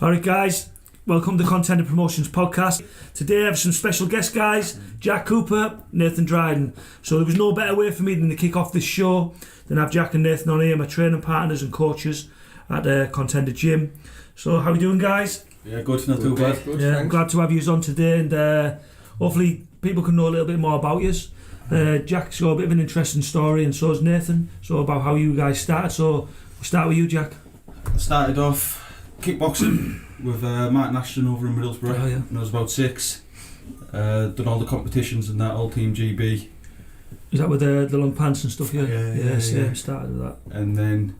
Alright guys, welcome to Contender Promotions Podcast. Today I have some special guest guys, Jack Cooper, Nathen Drydon. So there was no better way for me than to kick off this show than have Jack and Nathen on here, my training partners and coaches at Contender Gym. So how are you doing guys? Yeah, good, not too bad. Good, yeah, I'm glad to have you on today and hopefully people can know a little bit more about you. Jack's got a bit of an interesting story and so has Nathen, so about how you guys started. So we'll start with you, Jack. I started off kickboxing with Martin Ashton over in Middlesbrough when I was about 6. Done all the competitions and that, all Team GB. Is that with the long pants and stuff? Yeah. Started with that. And then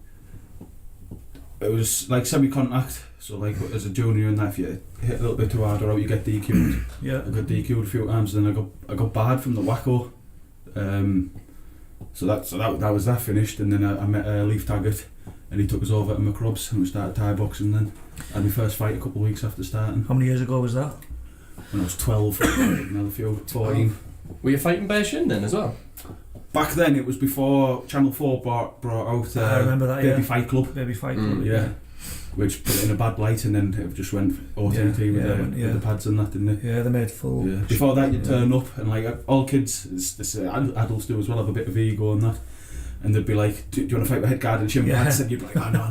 it was like semi-contact, so like as a junior and that, if you hit a little bit too hard or out, you get DQ'd. Yeah. I got DQ'd a few times, and then I got barred from the Wacko. So that was that finished, and then I met Leaf Taggart, and he took us over to McRob's and we started Thai boxing then. I had my first fight a couple of weeks after starting. How many years ago was that? When I was 12, another few, 14. Were you fighting by Shin then as well? Back then it was before Channel 4 brought out I remember that, Baby Fight Club. Baby Fight Club, yeah. Which put it in a bad light, and then it just went OTT with the pads and that, didn't it? Yeah, they made full. Yeah. Before that you'd turn up and like all kids, adults do as well, have a bit of ego and that. And they'd be like, do you want to fight with head guard and shin pads? And you'd be like, oh, no,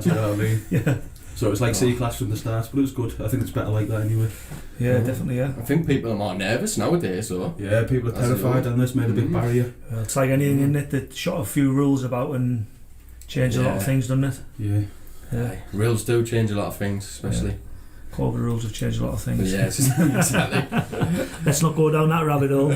do you know what I mean? Yeah. So it was like C-class from the start, but it was good. I think it's better like that anyway. Yeah, definitely, yeah. I think people are more nervous nowadays, though. Yeah, people are terrified, and this made a big barrier. It's like anything in it that shot a few rules about and changed a lot of things, doesn't it? Yeah. Rules do change a lot of things, especially. COVID rules have changed a lot of things. Yeah, exactly. Let's not go down that rabbit hole. We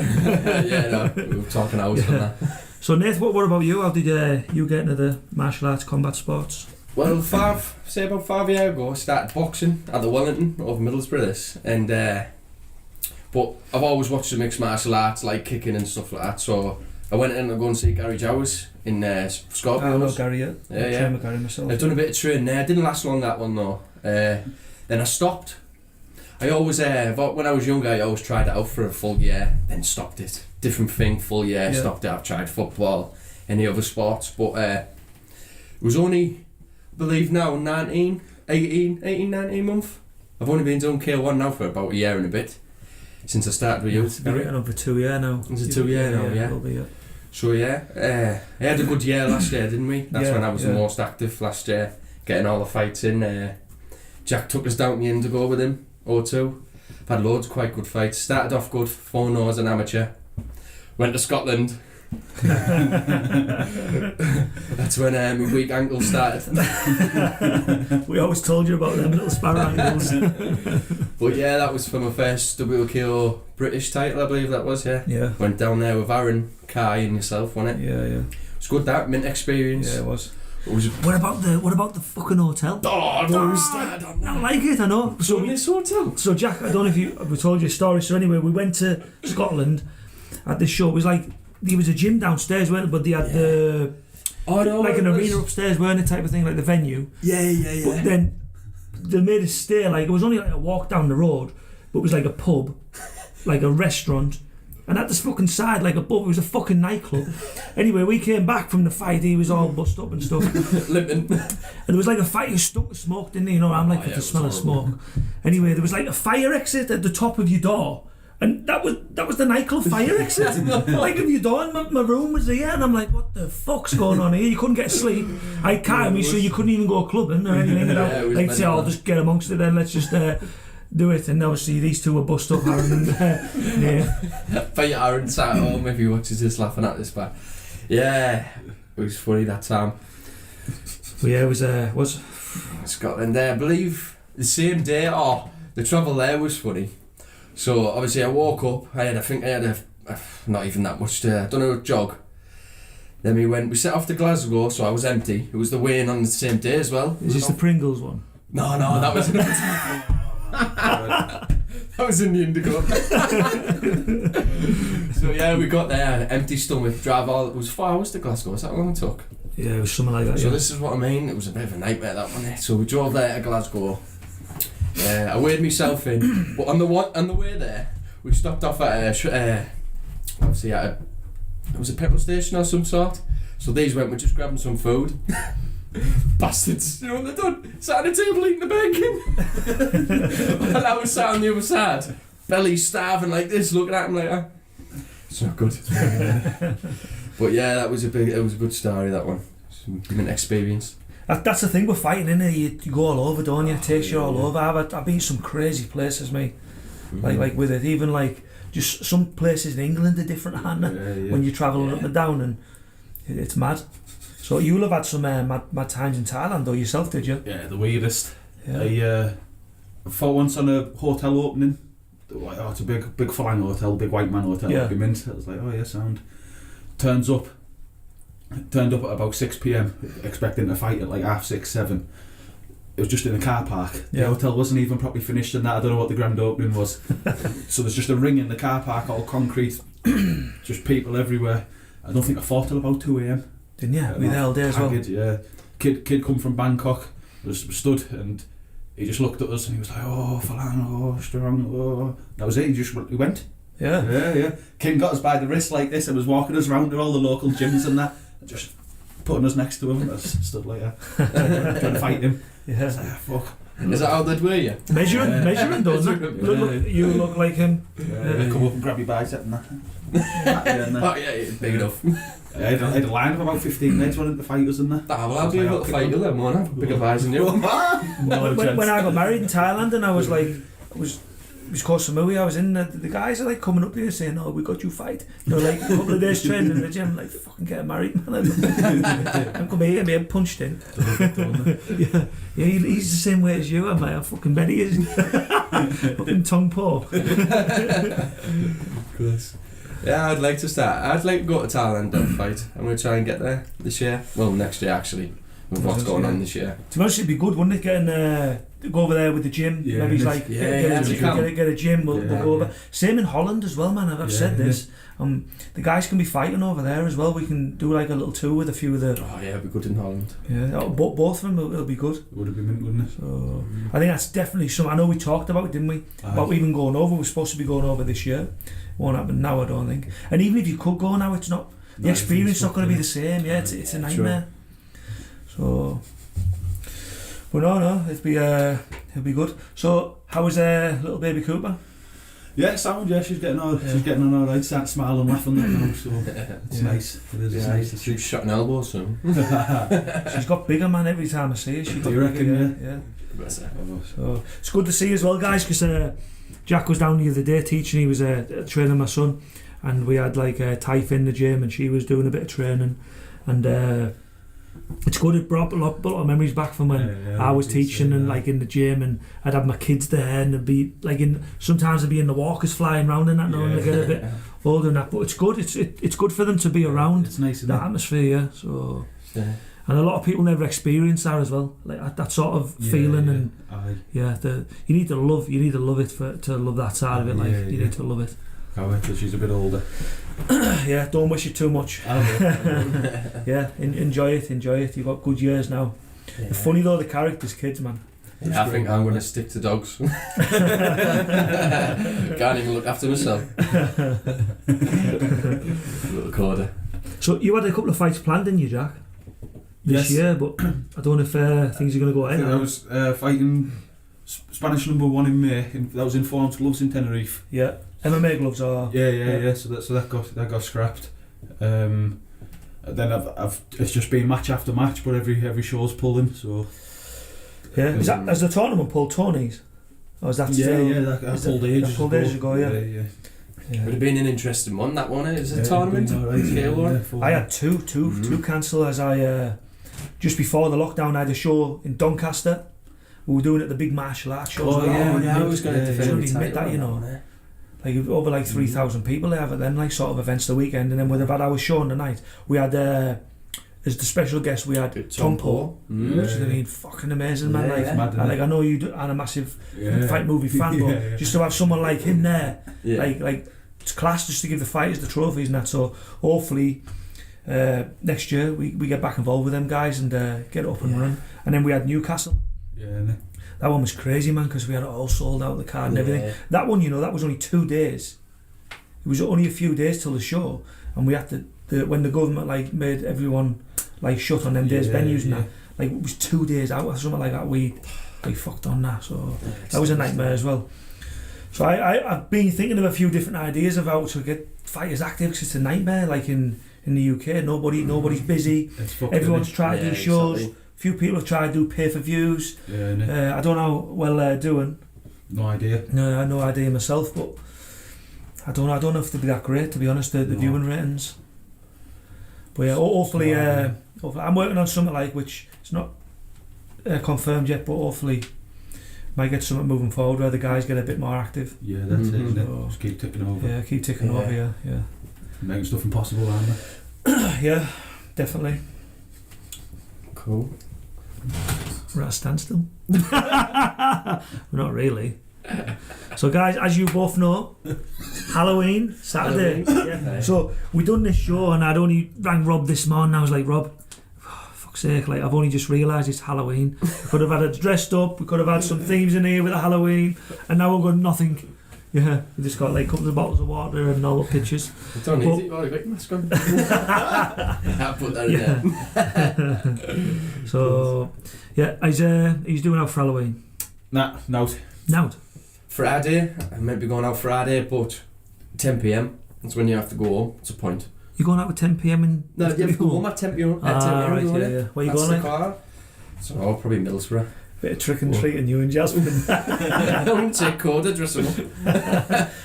were talking hours on that. So Nath, what about you? How did you get into the martial arts combat sports? Well, about 5 years ago, I started boxing at the Wellington over Middlesbrough, and but I've always watched the mixed martial arts, like kicking and stuff like that. So I went in to go and see Garry Jowers in Scorpions. I know Garry, yeah. I trained with Garry myself. I've done a bit of training there. It didn't last long, that one though. Then I stopped. I always, when I was younger, I always tried it out for a full year, then stopped it. Different thing, full year, stopped it. I've tried football, any other sports, but it was only, I believe now, 19 months. I've only been doing K-1 now for about a year and a bit, since I started with you. It's been written over 2 years now. It's a 2 year now, yeah. So I had a good year last year, didn't we? That's when I was the most active last year, getting all the fights in. Jack took us down to the Indigo with him, 0-2. I've had loads of quite good fights. Started off good, 4-0 as an amateur. Went to Scotland. That's when my weak ankle started. We always told you about them little sparrow ankles. But yeah, that was for my first WKO British title, I believe that was, Yeah. Went down there with Aaron, Kai and yourself, wasn't it? Yeah. It was good, that, mint experience. Yeah, it was. What about the fucking hotel? Oh, don't start on that. I like it, I know. So this hotel. So Jack, I don't know if we told you a story. So anyway, we went to Scotland at this show. It was like there was a gym downstairs, weren't it? But they had an arena upstairs, weren't it? Type of thing, like the venue. Yeah. But then they made us stay. Like it was only like a walk down the road, but it was like a pub, like a restaurant. And at this fucking side, like above, it was a fucking nightclub. Anyway, we came back from the fight, he was all bust up and stuff. Limping. And there was like a fire, he stunk of smoke, didn't he? You know, I'm like, the smell of smoke. Anyway, there was like a fire exit at the top of your door. And that was the nightclub fire exit. Like of your door, and my room was there, and I'm like, what the fuck's going on here? You couldn't get sleep. I can't me, so you couldn't even go clubbing or anything. Like, say, I'll just get amongst it then, let's just do it. And obviously these two were bust up, Aaron and But Aaron sat at home if he watches this laughing at this, but yeah, it was funny that time. But yeah, it was Scotland there, I believe the same day. The travel there was funny. So obviously I woke up, I think I had a not even that much to, I don't know, jog. Then we set off to Glasgow, so I was empty. It was the weigh-in on the same day as well. Is this the Pringles one? No, that was that was in the Indigo. So yeah, we got there, empty stomach, it was 4 hours to Glasgow, is that how long it took? Yeah, it was something like that. So this is what I mean, it was a bit of a nightmare, that one. So we drove there to Glasgow. I weighed myself in, but on the way there, we stopped off at it was a petrol station or some sort. So these went, we're just grabbing some food. Bastards. You know what they've done? Sat at a table eating the bacon. While I was sat on the other side, belly starving like this, looking at him like that. It's not good. But yeah, it was a good story, that one. Some an experience. That's the thing with fighting, innit? You go all over, don't you? It takes you all over. I've been some crazy places, mate. Like with it, even like just some places in England are different, aren't they? When you're travelling up and down, and it's mad. So you'll have had some mad times in Thailand, though, yourself, did you? Yeah, the weirdest. Yeah. I fought once on a hotel opening. It's a big flying hotel, big white man hotel. Yeah. I was like, oh yeah, sound. Turned up at about 6 p.m. expecting to fight at like 6:30, 7. It was just in a car park. The hotel wasn't even properly finished and that. I don't know what the grand opening was. So there's just a ring in the car park, all concrete, just people everywhere. I don't think I fought till about 2 a.m. Didn't you? We there all day as well. Yeah. Kid come from Bangkok, was stood, and he just looked at us and he was like, oh, Falan, oh, strong, oh. That was it, he went. Yeah. Kim got us by the wrist like this and was walking us around to all the local gyms and that, and just putting us next to him. I stood like that, trying to fight him. Yeah. Like, fuck. Is that how they'd wear you? Measuring, doesn't it? You look like him. Come up and grab your bicep and that. Oh yeah, big enough. I had a line of about 15 mates running to fight us and that. Well, I'll be able to fight you then, won't I? Bigger eyes than you. When I got married in Thailand, and I was like, it was called Samui, I was in, the guys are like coming up to you saying, oh, we got you fight. You know, like a couple of days training in the gym, like, fucking get married, man. I'm coming here, I'm punched in. Yeah, he's the same way as you, I'm like, I fucking bet he is. Fucking tongue paw. Close. Yeah, I'd like to go to Thailand and fight. I'm going to try and get there this year. Well, next year actually, with what's going on this year. To be honest, it'd be good, wouldn't it, getting go over there with the gym? Yeah, maybe like get a gym, we'll go over. Same in Holland as well, man. I've said this. The guys can be fighting over there as well. We can do like a little tour with a few of the. Oh yeah, it'd be good in Holland. Yeah, both of them will be good. Would have been mint, wouldn't it? So I think that's definitely something. I know we talked about it, didn't we? About even going over. We're supposed to be going over this year. Won't happen now, I don't think. And even if you could go now, it's not. The experience not going to be the same. Yeah, it's a nightmare. Sure. So. But no, it'll be good. So, how was little baby Cooper? Yeah, sound. Yeah, she's getting on all right. Starting to smile and laugh on that now, so it's nice. It is nice. She's shot an elbow soon. She's got bigger, man. Every time I see her, she got bigger. Yeah. So it's good to see you as well, guys. Because Jack was down the other day teaching. He was training my son, and we had like Typh in the gym, and she was doing a bit of training, and. It's good. It brought a lot of memories back from when I was teaching and like in the gym, and I'd have my kids there, and they'd be like sometimes they'd be in the walkers flying around and that, and they get a bit older and that. But it's good. It's good for them to be around. It's nice, that atmosphere. Yeah. So, and a lot of people never experience that as well. Like that sort of feeling, and you need to love it to love that side of it. Like you need to love it. Can't wait till she's a bit older. Yeah, don't wish it too much. Yeah, enjoy it. You've got good years now. Yeah. They're funny though, the characters, kids, man. Yeah, I think I'm going to stick to dogs. Can't even look after myself. Little quarter. So you had a couple of fights planned, didn't you, Jack? This year, but I don't know if things are going to go ahead. I was fighting Spanish #1 in May. That was in Forms Gloves in Tenerife. Yeah. MMA gloves are. Yeah. So that got scrapped. Then it's just been match after match, but every show's pulling. So. Yeah. Has the tournament pulled Tony's? Or is that still? Yeah. That pulled ages ago. Yeah. Would have been an interesting one. That one is a tournament. K-1. I had two cancel as I just before the lockdown. I had a show in Doncaster. We were doing it at the big martial arts shows. I was going to defend that, you know. Like over like 3,000 people there, but then like sort of events the weekend, and then we'd have had our show on the night. We had as the special guest we had Tom Po, which is fucking amazing, man. I know you are a massive fight movie fan, but just to have someone like him there, like it's class just to give the fighters the trophies and that. So hopefully next year we get back involved with them guys and get up and running. And then we had Newcastle. That one was crazy, man, because we had it all sold out, the card and everything. That one, that was only 2 days. It was only a few days till the show, and we had to when the government like made everyone like shut on them days venues and that. like it was 2 days out or something like that. We fucked on that, so that was a nightmare as well. So I've been thinking of a few different ideas of how to get fighters active, because it's a nightmare. Like in the UK, nobody's busy. Everyone's trying to do shows. Few people have tried to do pay-per-views. I don't know how well they're doing. No idea. No, I have no idea myself, but I don't know if they'll be that great, to be honest, the viewing ratings. But yeah, hopefully I'm working on something like, which it's not confirmed yet, but hopefully might get something moving forward where the guys get a bit more active. Yeah, that's it, isn't it? Just keep ticking over. Yeah, keep ticking over, yeah. Making stuff impossible, aren't they? Yeah, definitely. Cool. We're at a standstill. We're not really. So guys, as you both know, Halloween Saturday. Yeah. So we done this show and I'd only rang Rob this morning. I was like, Rob, fuck's sake, like I've only just realised it's Halloween. We could have had it dressed up, we could have had some themes in here with the Halloween, and now we've got nothing. Yeah, we just got like couple of bottles of water and all the pictures. Don't need it, I've got your mask on. I put that in there. So yeah, he's doing out for Halloween. Nah, nout. Friday, I might be going out Friday, but 10 PM, that's when you have to go home. It's a point. You're going out at 10 PM and no, you have to go home at 10 PM. Right, yeah. Where you going? Car. So probably Middlesbrough. Bit of trick and treating you and Jasmine. I wouldn't take Coda dressing up.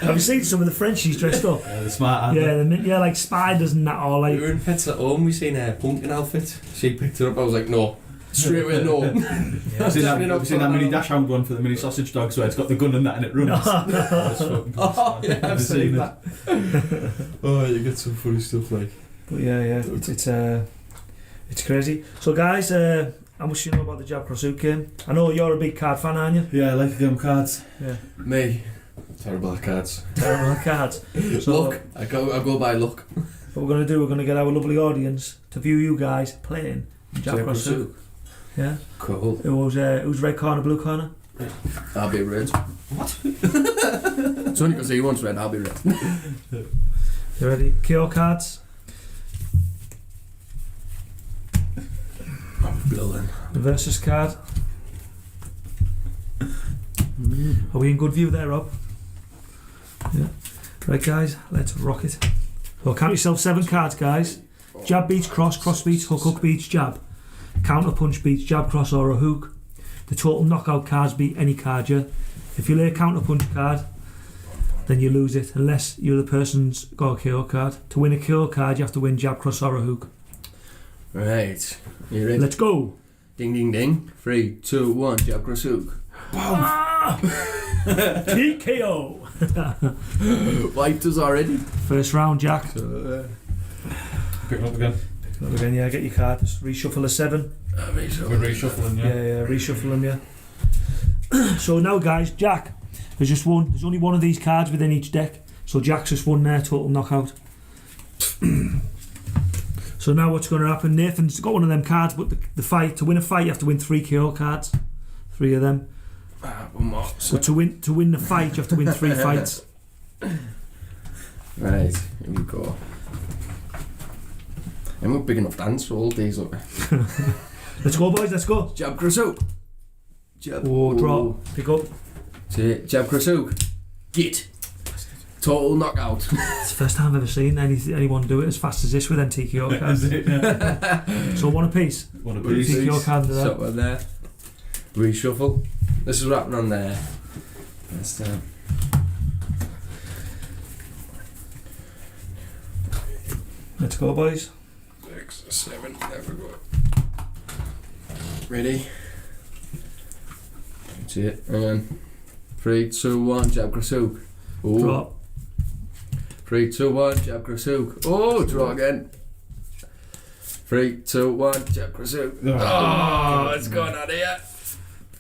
Have you seen some of the Frenchies dressed up? The smart, aren't they? Yeah, like spiders and that, or like. We were in Pets at Home, we seen a pumpkin outfit. She picked her up, I was like, no. Straight away, no. Have you seen that mini dash hound one for the mini sausage dogs where it's got the gun and that and it runs? Oh, yeah, I've seen that. Oh, you get some funny stuff like. But yeah, it's crazy. So guys, how much do you know about the Jab Cross Hook game? I know you're a big card fan, aren't you? Yeah, I like a game of cards. Yeah. Me, terrible at cards. Terrible at cards. So, luck. I go by luck. What we're going to do, we're going to get our lovely audience to view you guys playing Jab Cross Hook. Yeah. Cool. Who's red corner, blue corner? I'll be red. What? It's only because he wants red, I'll be red. You ready? KO cards. Blue then. The versus card. Are we in good view there, Rob? Yeah. Right, guys, let's rock it. So count yourself 7 cards, guys. Jab beats cross, cross beats hook, hook beats jab. Counter punch beats jab, cross or a hook. The total knockout cards beat any card, yeah? If you lay a counter punch card, then you lose it, unless you're the person's got a KO card. To win a KO card, you have to win jab, cross or a hook. Right. You ready? Let's go. Ding, ding, ding. 3, 2, 1, jab, cross, hook. Ah! TKO. Wiped us already. First round, Jack. Pick it up again. Yeah, get your card. Just reshuffle the 7. We're reshuffling, yeah. Yeah, reshuffle them, yeah. So now, guys, Jack, there's only one of these cards within each deck. So Jack's just won there, total knockout. So now what's going to happen? Nathan's got one of them cards, but to win a fight, you have to win 3 KO cards. 3 of them. One more. So to win the fight, you have to win 3 fights. Right, here we go. I'm not big enough dance for all days, look. Let's go, boys, let's go. Jab, cross, hook. Jab. Oh, drop. Pick up. Jab, cross, hook. Get. Total knockout. It's the first time I've ever seen anyone do it as fast as this with them TKO cards. So one apiece. One apiece. TKO card there. So one there. Reshuffle. This is what happened on there. Last time. Let's go, boys. 6, 7, there we go. Ready? That's it. Hang on. 3, 2, 1, jab, cross, hook. Ooh. Drop. 3, 2, 1, jab, cross, hook. Oh, draw again. 3, 2, 1, jab, cross, hook. Oh, it's gone out of here.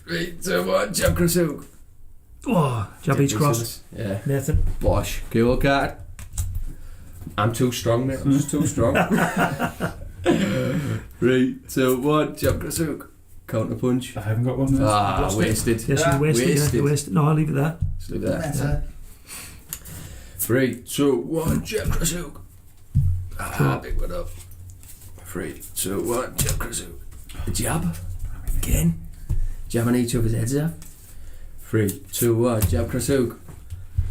3, 2, 1, jab, cross, hook. Oh, jab beats cross. Yeah. Nathan. Bosh. KO card. I'm too strong, mate. I'm just too strong. 3, 2, 1, jab, cross, hook. Counter punch. I haven't got one there. Ah, wasted. Yes, you wasted. Yeah, wasted. No, I'll leave it there. Just leave that. Yeah. 3, 2, 1, jab, cross, hook. Ah, big one up. 3, 2, 1, jab, cross, hook. A jab. Again. Jab on each other's heads there. 3, 2, 1. Jab cross hook.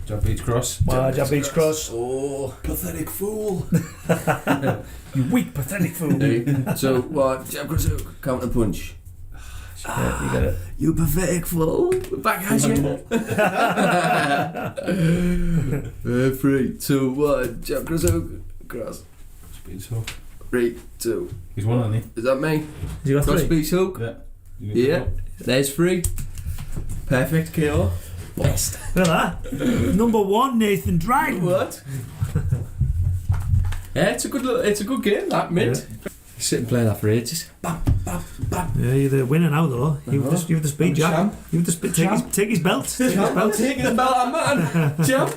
Jab beats cross. Jab beats cross. Oh, Pathetic fool. You weak, pathetic fool. 3, 2, 1. Jab cross hook. Counter punch. Yeah, you got it. You pathetic fool. Backhand you. 3, 2, 1. Jab cross hook. Cross. Beats hook. 3, 2. He's won, hasn't Is that me? You got Cross 3? beats hook. he? Yeah. There's 3. Perfect KO. Best. Look at that. Number 1, Nathen Drydon. What? Yeah, it's a good game, that mid. Yeah. Sit and play that for ages. Bam, bam, bam. Yeah, you're the winner now though. You have the speed, Jack. Champ. You have the speed. Take his belt. Take his I'm belt. taking the belt, I'm man. Champ.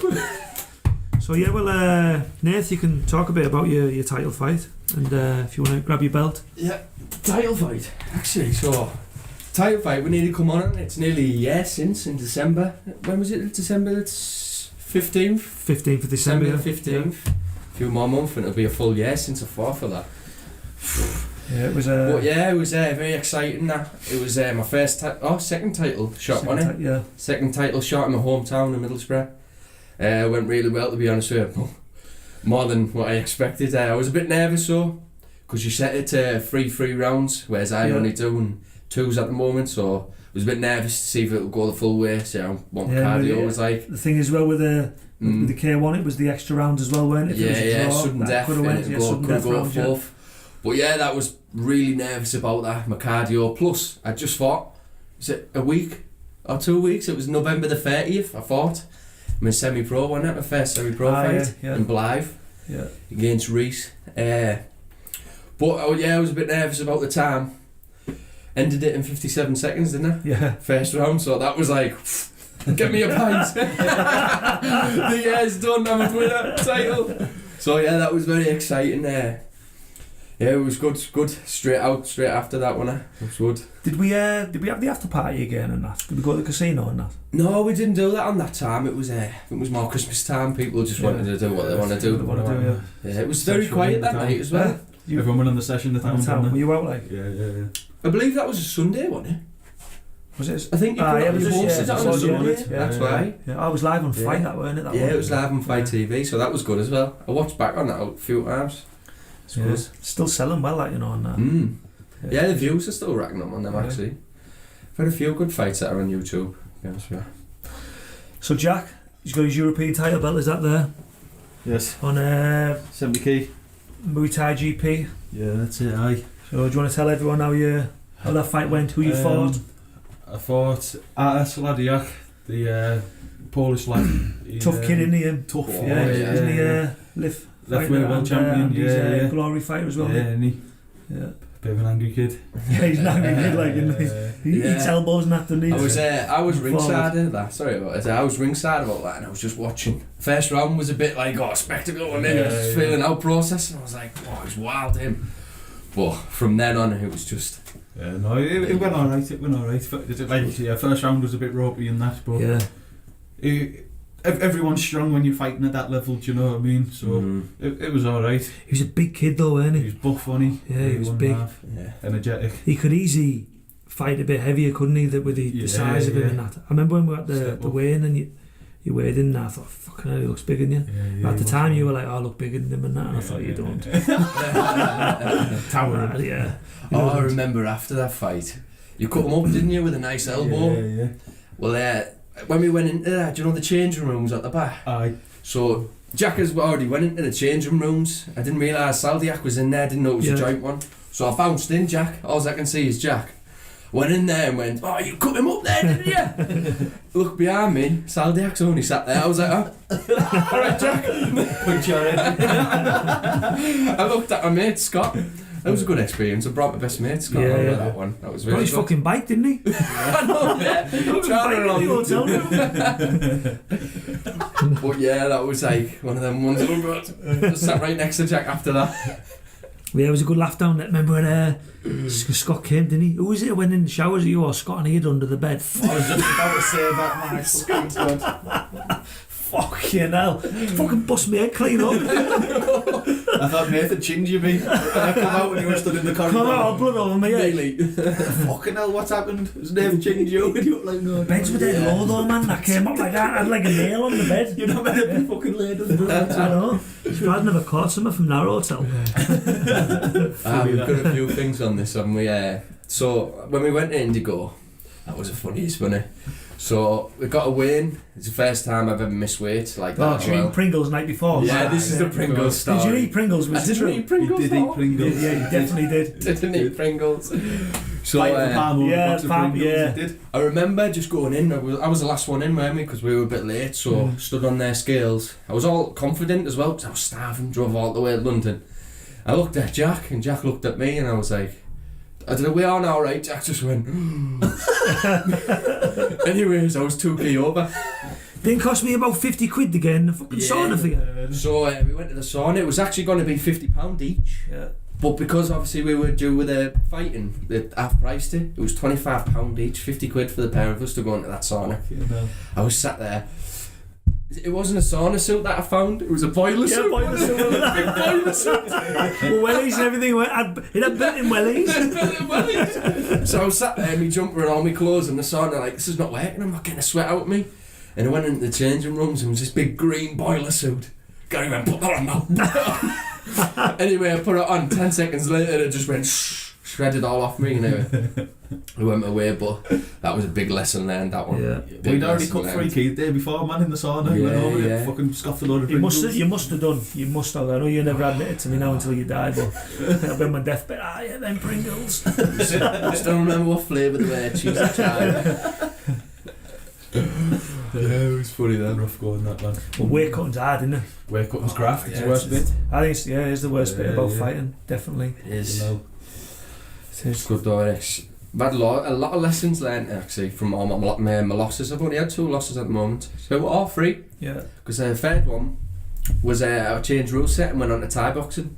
So yeah, well, Nath, you can talk a bit about your title fight, and if you want to grab your belt. Yeah, title fight. Actually, so title fight. We nearly come on it. It's nearly a year since in December. When was it? December 15th. 15th of December. December 15th. A few more months, and it'll be a full year since I fought for that. Yeah, it was. But yeah, it was very exciting. That it was my first, second title shot, wasn't it? Yeah. Second title shot in my hometown in Middlesbrough. Went really well, to be honest with you. More than what I expected. I was a bit nervous though, because you set it to 3 rounds, whereas I only do 2s at the moment. So I was a bit nervous to see if it would go the full way. See what cardio was like. The thing as well with the K1, it was the extra round as well, weren't it? Sudden death. Could have go fourth. But yeah, that was really nervous about that. My cardio. Plus, I just fought. Was it a week or 2 weeks? It was November the 30th. I fought. I'm in semi-pro, wasn't it? My first semi-pro fight in Blythe against Reese. But I was a bit nervous about the time. Ended it in 57 seconds, didn't I? Yeah. First round, so that was like, get me a pint. The year's done, I'm a winner, title. So yeah, that was very exciting. Yeah, it was good. Straight after that one. It was good. Did we have the after party again and that? Did we go to the casino and that? No, we didn't do that on that time. It was more Christmas time. People just wanted to do what they want to do. Yeah, it was very quiet that night as well. Everyone went on the session the time. Were you out like? Yeah. I believe that was a Sunday, wasn't it? Was it? I think you posted that on a Sunday. That's right. Yeah, I was live on Fight that, weren't it? It was live on Fight TV, so that was good as well. I watched back on that a few times. Still selling well, like, on that. Yeah, the views are still racking up on them actually. I've had a few good fights that are on YouTube, to be honest with you. So Jack, he's got his European title belt, is that there? Yes. On 70k. Muay Thai GP. Yeah, that's it, aye. So do you want to tell everyone how that fight went, who you fought? I fought Sladiak, the Polish lad. Tough kid, isn't he? Tough. Isn't he left world champion, he's a glory fighter as well. Yeah, isn't he? Yeah. Bit of an angry kid. Yeah, he's an angry kid, like, isn't he? He eats elbows and that, doesn't he? I was ringside at that. Sorry about it. I was ringside about that, and I was just watching. First round was a bit like, spectacle, and then I was just feeling out process, and I was like, it was wild, him. But from then on, it was just. Yeah, no, it went alright. Like, first round was a bit ropey and that, but everyone's strong when you're fighting at that level. Do you know what I mean? So it was alright. He was a big kid though, wasn't he? He was buff, wasn't he? Yeah, he was big. Energetic. He could easily fight a bit heavier, couldn't he? With the size of him and that. I remember when we were at the weigh-in and you weighed in, and I thought, fucking hell, he looks bigger than you. At the time, you were like, I look bigger than him and that, and I thought, you don't. Towering. I remember after that fight, you cut him up, didn't you, with a nice elbow? Yeah. Well, when we went into that, do you know the changing rooms at the back? Aye. So Jack has already went into the changing rooms. I didn't realise Saldiak was in there, didn't know it was a joint one. So I bounced in Jack. All I can see is Jack. Went in there and went, you cut him up there, didn't you? Look behind me, Saldiak's only sat there. I was like, alright Jack. Punch your head. I looked at my mate Scott. That was a good experience. I brought my best mate Scott over that one. That was really good. His fucking bike, didn't he? I know, But yeah, that was like one of them ones. Oh god. I sat right next to Jack after that. Yeah, it was a good laugh down there. Remember when Scott came, didn't he? Who was it who went in the showers? You or Scott, and he hid under the bed? I was just about to say that, man. Scott. Fucking hell. Fucking bust me head clean up. I thought Nathan chinned you, me. And I come out and you were stood in the corridor. Come on, blood over me. Really? Fucking hell, what's happened? Has Nathan chinned you? And you were like, no. Beds were dead low though, man. I came up like that. I had like a nail on the bed. You're not meant to be fucking laid on the bed. I know. I'd never caught someone from that hotel. We've got a few things on this, haven't we? So when we went to Indigo, that was the funniest, wasn't it? So we got a win. It's the first time I've ever missed weight like that. Oh, did you eat Pringles the night before? Yeah, this is the Pringles story. Did you eat Pringles? I didn't eat Pringles. He did eat Pringles. Yeah, you definitely did. Didn't eat Pringles. So I remember just going in. I was the last one in, weren't we? Because we were a bit late. So stood on their scales. I was all confident as well because I was starving. Drove all the way to London. I looked at Jack and Jack looked at me and I was like, I don't know, we are now, right? Jack just went, Anyways, I was 2k over. Didn't cost me about 50 quid to get in the fucking sauna for you. So we went to the sauna. It was actually going to be £50 each. Yeah. But because obviously we were due with the fighting, they half priced it. It was £25 each, 50 quid for the pair of us to go into that sauna. I was sat there. It wasn't a sauna suit that I found, it was a boiler suit. Yeah, boiler suit. Boiler suit. Well, wellies and everything, it had built-in wellies. So I was sat there in my jumper and all my clothes in the sauna like, this is not working, I'm not getting a sweat out of me. And I went into the changing rooms and it was this big green boiler suit. Garry went, put that on now. Anyway, I put it on, 10 seconds later it just went shredded all off me. Anyway, I went my way, but that was a big lesson learned, that one. Yeah. We'd already cut 3 keys the day before, man, in the sauna. Yeah, went over yeah. Fucking scoffed a load of You Pringles. must have done. You must have. I know you never admit it to me now until you die, but I've been on my deathbed. Yeah, them Pringles. Just don't remember what flavour they were. Cheese and chive. Yeah, it was funny then. Rough going, that, man. Well, weight cutting's hard, isn't it? Weight cutting's graft. It's the worst bit. I think it's the worst bit about fighting, definitely. It is. It's good though. I've had a lot of lessons learned actually from all my losses. I've only had 2 losses at the moment, so we're all 3. Yeah. Because the third one was I changed rule set and went on to Thai boxing.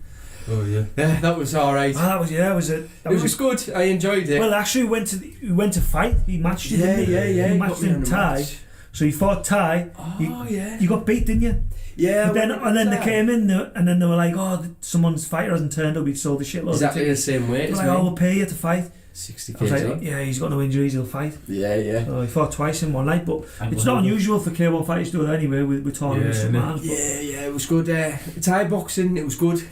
Oh yeah. Yeah, that was alright. It was good. I enjoyed it. Well, actually, we went to fight. He matched you. Yeah. He matched in Thai. So he fought Thai. You got beat, didn't you? Yeah. And then they came in and then they were like, oh, someone's fighter hasn't turned up. He sold the shitload. Exactly the same weight. They're like, oh, we'll pay you to fight. 60 I was kg. like, yeah, he's got no injuries, he'll fight. Yeah. So he fought twice in one night, but it's not unusual for K-1 fighters to do it anyway with tournaments and man. Yeah, it was good. Thai boxing, it was good.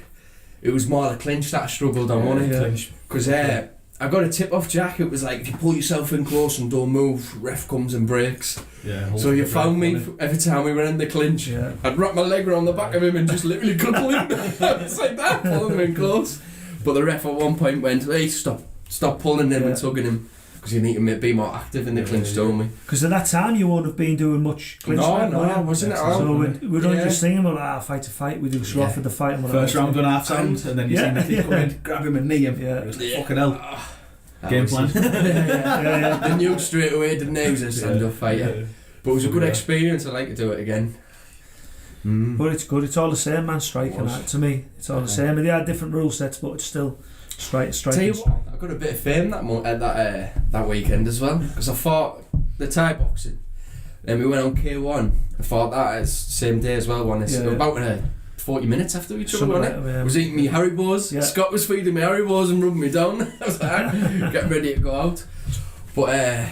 It was more the clinch that I struggled on, wasn't it? Because I got a tip off Jack. It was like, if you pull yourself in close and don't move, ref comes and breaks. Yeah. So you found me every time we went in the clinch. Yeah. I'd wrap my leg around the back of him and just literally cuddle him. It's like that, pulling him in close. But the ref at one point went, hey, stop pulling him and tugging him, because you need to be more active in the clinch, don't we? Because at that time you won't have been doing much clinch. No, wasn't it? So we'd only just sing him about fight to fight. We do rough for the fight. And first round on half sound, and then you see Nathan come in, grab him and knee him. Yeah. It was fucking hell. Game plan. They knew straight away, didn't they? He was a stand-up fighter. But it was a good experience. I'd like to do it again. But it's good. It's all the same, man. Striking that to me. It's all the same. They had different rule sets, but it's still striking. Tell you what, I got a bit of fame that weekend as well, because I fought the Thai boxing. Then we went on K-1. I fought that as same day as well. About 40 minutes after each other, wasn't it? I was eating me Haribos. Yeah. Scott was feeding me Haribos and rubbing me down. I was like, getting ready to go out. But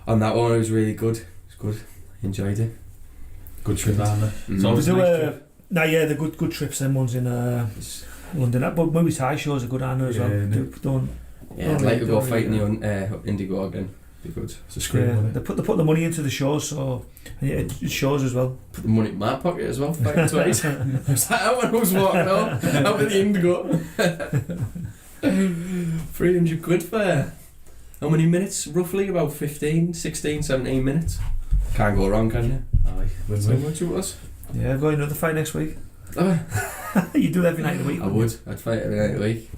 on that one, it was really good. It was good. I enjoyed it. Good trip, aren't they? So the good trips. Them ones in London. But Muay Thai shows are good, aren't they, as well? I'd like to go fight in the Indigo again. Be good. It's a scream. They put the money into the shows, so it shows as well. Put the money in my pocket as well. Fighting twice. I was like that when I was walking out with the Indigo. 300 quid for how many minutes? Roughly about 15, 16, 17 minutes. Can't go wrong, can you? Aye. So much it was. Yeah, I've got another fight next week. You do it every night of the week. I would. I'd fight every night of the week.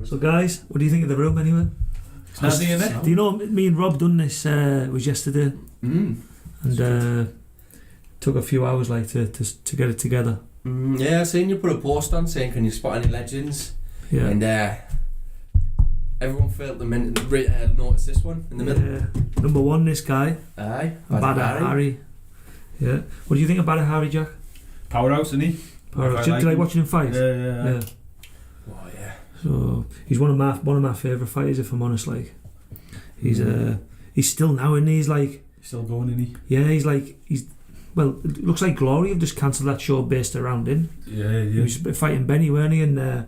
So guys, what do you think of the room anyway? Snazzy in it. Do you know me and Rob done this? Was yesterday, and took a few hours to get it together. Yeah, I seen you put a post on saying, "Can you spot any legends?" Yeah, and everyone felt the notice this one in the middle. Yeah. Number 1, this guy. Aye, Badr Hari. Yeah. What do you think of Badr Hari, Jack? Powerhouse, isn't he? Paradox. Do you like watching him fight? Yeah. Oh yeah. So he's one of my favourite fighters, if I'm honest. Like he's still now, and he's like still going, isn't he? Yeah, well, it looks like Glory have just cancelled that show based around him. Yeah. He was fighting Benny, weren't he? And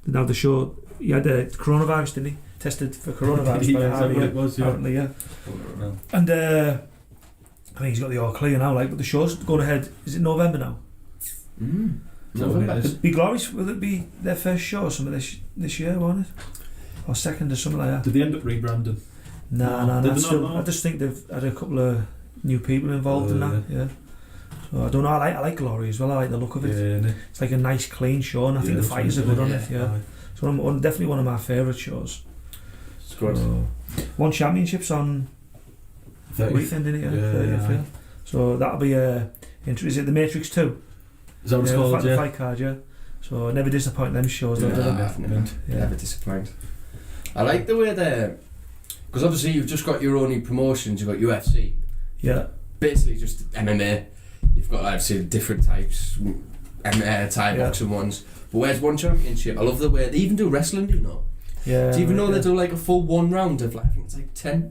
now the show, he had coronavirus, didn't he? Tested for coronavirus. It was, apparently, yeah. And I think he's got the all clear now. Like, but the show's going ahead. Is it November now? November. Will it be Glory's? Will it be their first show or something this year? Won't it? Or second or something like that? Did they end up rebranding? No. I just think they've had a couple of new people involved in that. Yeah. So I don't know. I like Glory as well. I like the look of it. Yeah, it's like a nice, clean show, and I think the fighters are good on it. Yeah. So definitely one of my favourite shows. It's good. One championships on 30th. weekend, isn't it? 30th, yeah. So that'll be is it the Matrix 2? Is that what it's called? The fight card, yeah. So never disappoint them shows. Never disappoint. I like the way because obviously you've just got your own promotions. You've got UFC. Yeah. Basically just MMA. You've got obviously different types, MMA, Thai boxing ones. But where's one championship? I love the way they even do wrestling. Do you know? Yeah. Do you even know they do like a full 1 round of I think it's like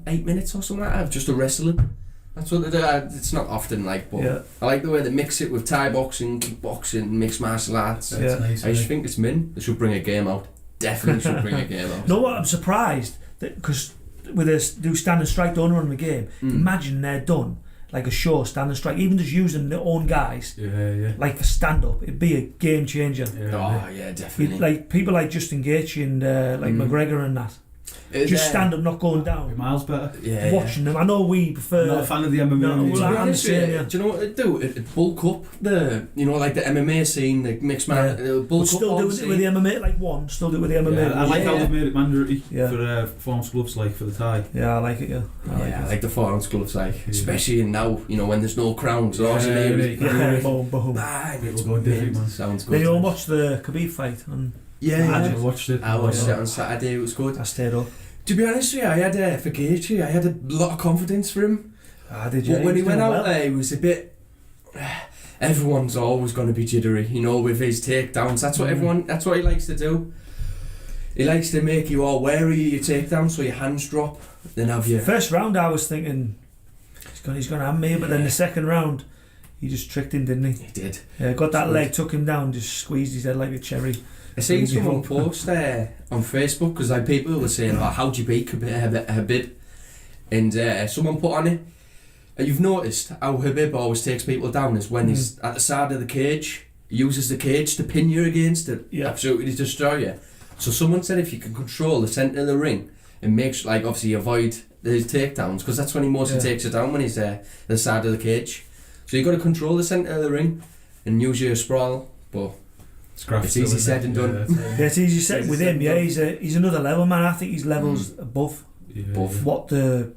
8 minutes or something like that of just a wrestling? That's what they do. It's not often but I like the way they mix it with Thai boxing, kickboxing, mixed martial arts. That's nice. I just think it's they should bring a game out. Definitely should bring a game out. No, what I'm surprised that because with this do stand and strike don't run the game. Imagine they're done like a show stand and strike, even just using their own guys. Yeah. Like for stand up, it'd be a game changer. Yeah, definitely. Like people like Justin Gaethje and like McGregor and that. Just stand up, not going down. Miles better. Yeah. Watching them, I know we prefer. I'm not a fan of the MMA. Do you know what they do? It bulk up the like the MMA scene, the mixed bulk up. Still doing it with the MMA, like one. Still do it with the MMA. I like how they've made it mandatory for performance gloves, like for the Thai. Yeah, I like it. I like the performance gloves, especially now. When there's no crowns. Boom. People going different, man. Sounds good. Then you all watch the Khabib fight and. I watched it. I watched it on Saturday. It was good. I stayed up. To be honest with you, I had for Gaethje, I had a lot of confidence for him. Did you? But when he went out there, he was a bit. Everyone's always going to be jittery, with his takedowns. That's what That's what he likes to do. He likes to make you all wary of your takedowns, so your hands drop. Then have you. First round, I was thinking he's going to have me, but then the second round, he just tricked him, didn't he? He did. Yeah, got that leg, took him down, just squeezed his head like a cherry. I seen someone post there on Facebook because people were saying about how do you beat Habib, and someone put on it. You've noticed how Habib always takes people down is when he's at the side of the cage, he uses the cage to pin you against it, absolutely destroy you. So someone said if you can control the centre of the ring and make sure, obviously avoid his takedowns because that's when he mostly takes it down when he's at the side of the cage. So you got to control the centre of the ring and use your sprawl, but. It's easy said and done. It's easy said with him. Yeah, he's another level, man. I think he's levels above what the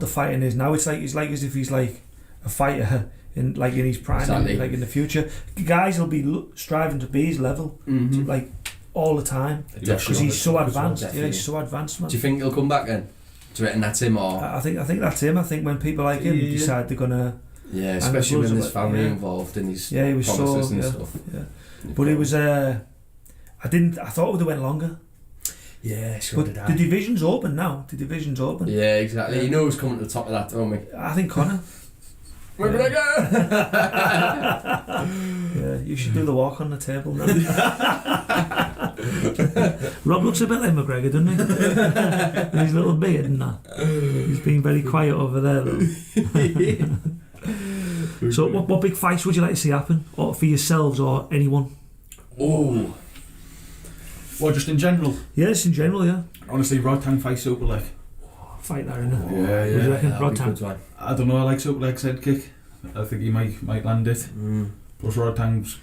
fighting is now. It's like as if he's like a fighter in his prime, like in the future. Guys will be striving to be his level, all the time because he's so advanced. He's so advanced, man. Do you think he'll come back then? Do you reckon that's him or? I think that's him. I think when people like him decide they're gonna. Yeah, especially when there's family involved and his promises and stuff. Yeah. But it was I thought it would have went longer. Yeah, sure. But the division's open now. Yeah, exactly. You know who's coming to the top of that, don't we? I think Conor. McGregor. Yeah, you should do the walk on the table now. Rob looks a bit like McGregor, doesn't he? With his little beard and that. He's been very quiet over there though. So what big fights would you like to see happen, or for yourselves or anyone? Oh, well, just in general. Yes, in general, yeah. Honestly, Rodtang fight Super Leg. Fight that, innit? Yeah. What do you reckon, Rodtang? I don't know. I like Super Leg's head kick. I think he might land it. Plus Rodtang's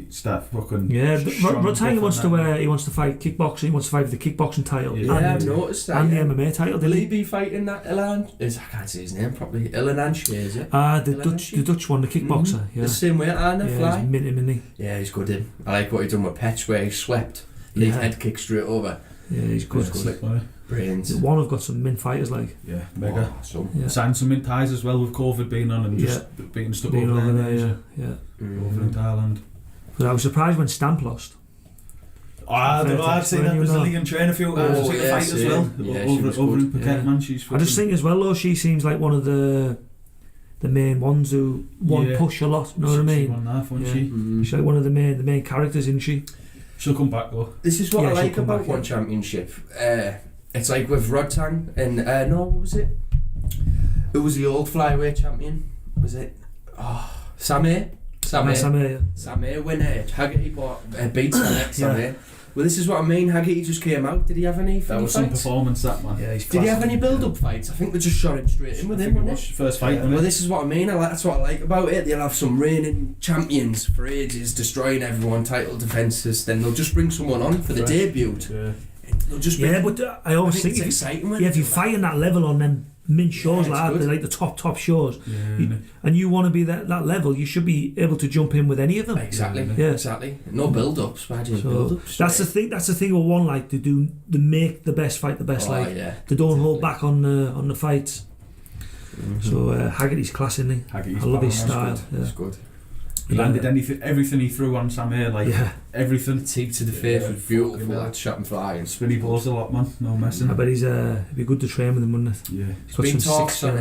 start fucking. Yeah, Rodtang wants to fight kickboxing. He wants to fight for the kickboxing title. Yeah, I've noticed that. And the MMA title. Will he be fighting that I can't say his name properly. Ilananche, is it? The Dutch one, the kickboxer. Yeah. The same way Arna Fly. He's mint him, isn't he? Yeah, he's good in. I like what he done with Petch where he swept. Lead head kick straight over. Yeah, he's good. Slick, brilliant. One have got some mint fighters like. Yeah, mega. Yeah. Signed some mint ties as well with COVID being on and just being stuck over there. Yeah. Over in Thailand. But I was surprised when Stamp lost. I don't know, I've seen that Brazilian trainer a few times. I've seen the fight as well. Yeah, over in Phuket, man. She's I just think as well though, she seems like one of the main ones who push a lot, you know what I mean? She won that, wasn't she? She's like one of the main characters, isn't she? She'll come back though. This is what I like about One Championship. It's like with Rodtang and what was it? Who was the old flyweight champion? Was it? Samir. Samir when Haggerty beat Samir. Well, this is what I mean. Haggerty just came out. Did he have any That was fights? some performance, that man. Yeah, Did he have any build-up fights? I think they just shot him straight in with him, wasn't it? First fight, Well, this is what I mean. That's what I like about it. They'll have some reigning champions for ages, destroying everyone, title defences. Then they'll just bring someone on for the debut. Yeah. They'll just but I always think it's exciting. if you're fighting that level on them mint shows like that, they're like the top shows, and you want to be that level, you should be able to jump in with any of them. Exactly. Yeah. Exactly. No build-ups. Why do you build-ups? That's the thing with one, like, they make the best fight the best. They don't hold back on the fights. So Haggerty's class, isn't he? I love his style. It's good. He landed everything he threw on Samir, everything. Teak to the face was beautiful. That shot and flying. Spinny balls a lot, man. No messing. I bet he'd be good to train with him, wouldn't it? Yeah. He's been talks on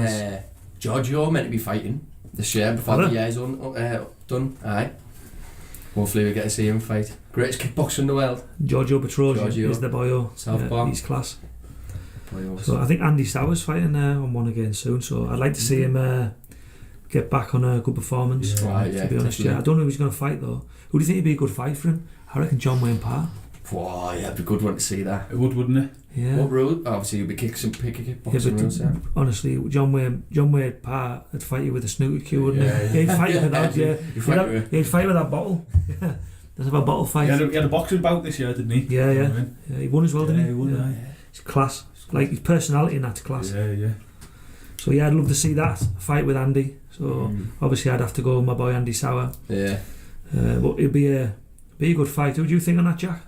Giorgio meant to be fighting this year before the year's done. Aye. Hopefully we get to see him fight. Greatest kickboxer in the world. Giorgio Petrosio is the boyo. Southpaw. He's class. So I think Andy Sauer's fighting on one again soon. So I'd like to see him get back on a good performance. To be honest, I don't know who he's going to fight though. Who do you think would be a good fight for him? I reckon John Wayne Parr. Wow, yeah, it'd be a good one to see that. It would, wouldn't it? Yeah. What rule? Obviously, you'd be kickboxing rules. Yeah. Honestly, John Wayne Parr would fight you with a snooker cue, wouldn't he? He'd fight you without. He'd fight with that bottle. Let's have a bottle fight. He had a boxing bout this year, didn't he? Yeah. He won as well, didn't he? He won. Yeah. He's class. Like his personality in that's class. Yeah. So I'd love to see that fight with Andy. So obviously I'd have to go with my boy Andy Sauer. Yeah. But it'd be a good fight. What do you think on that, Jack?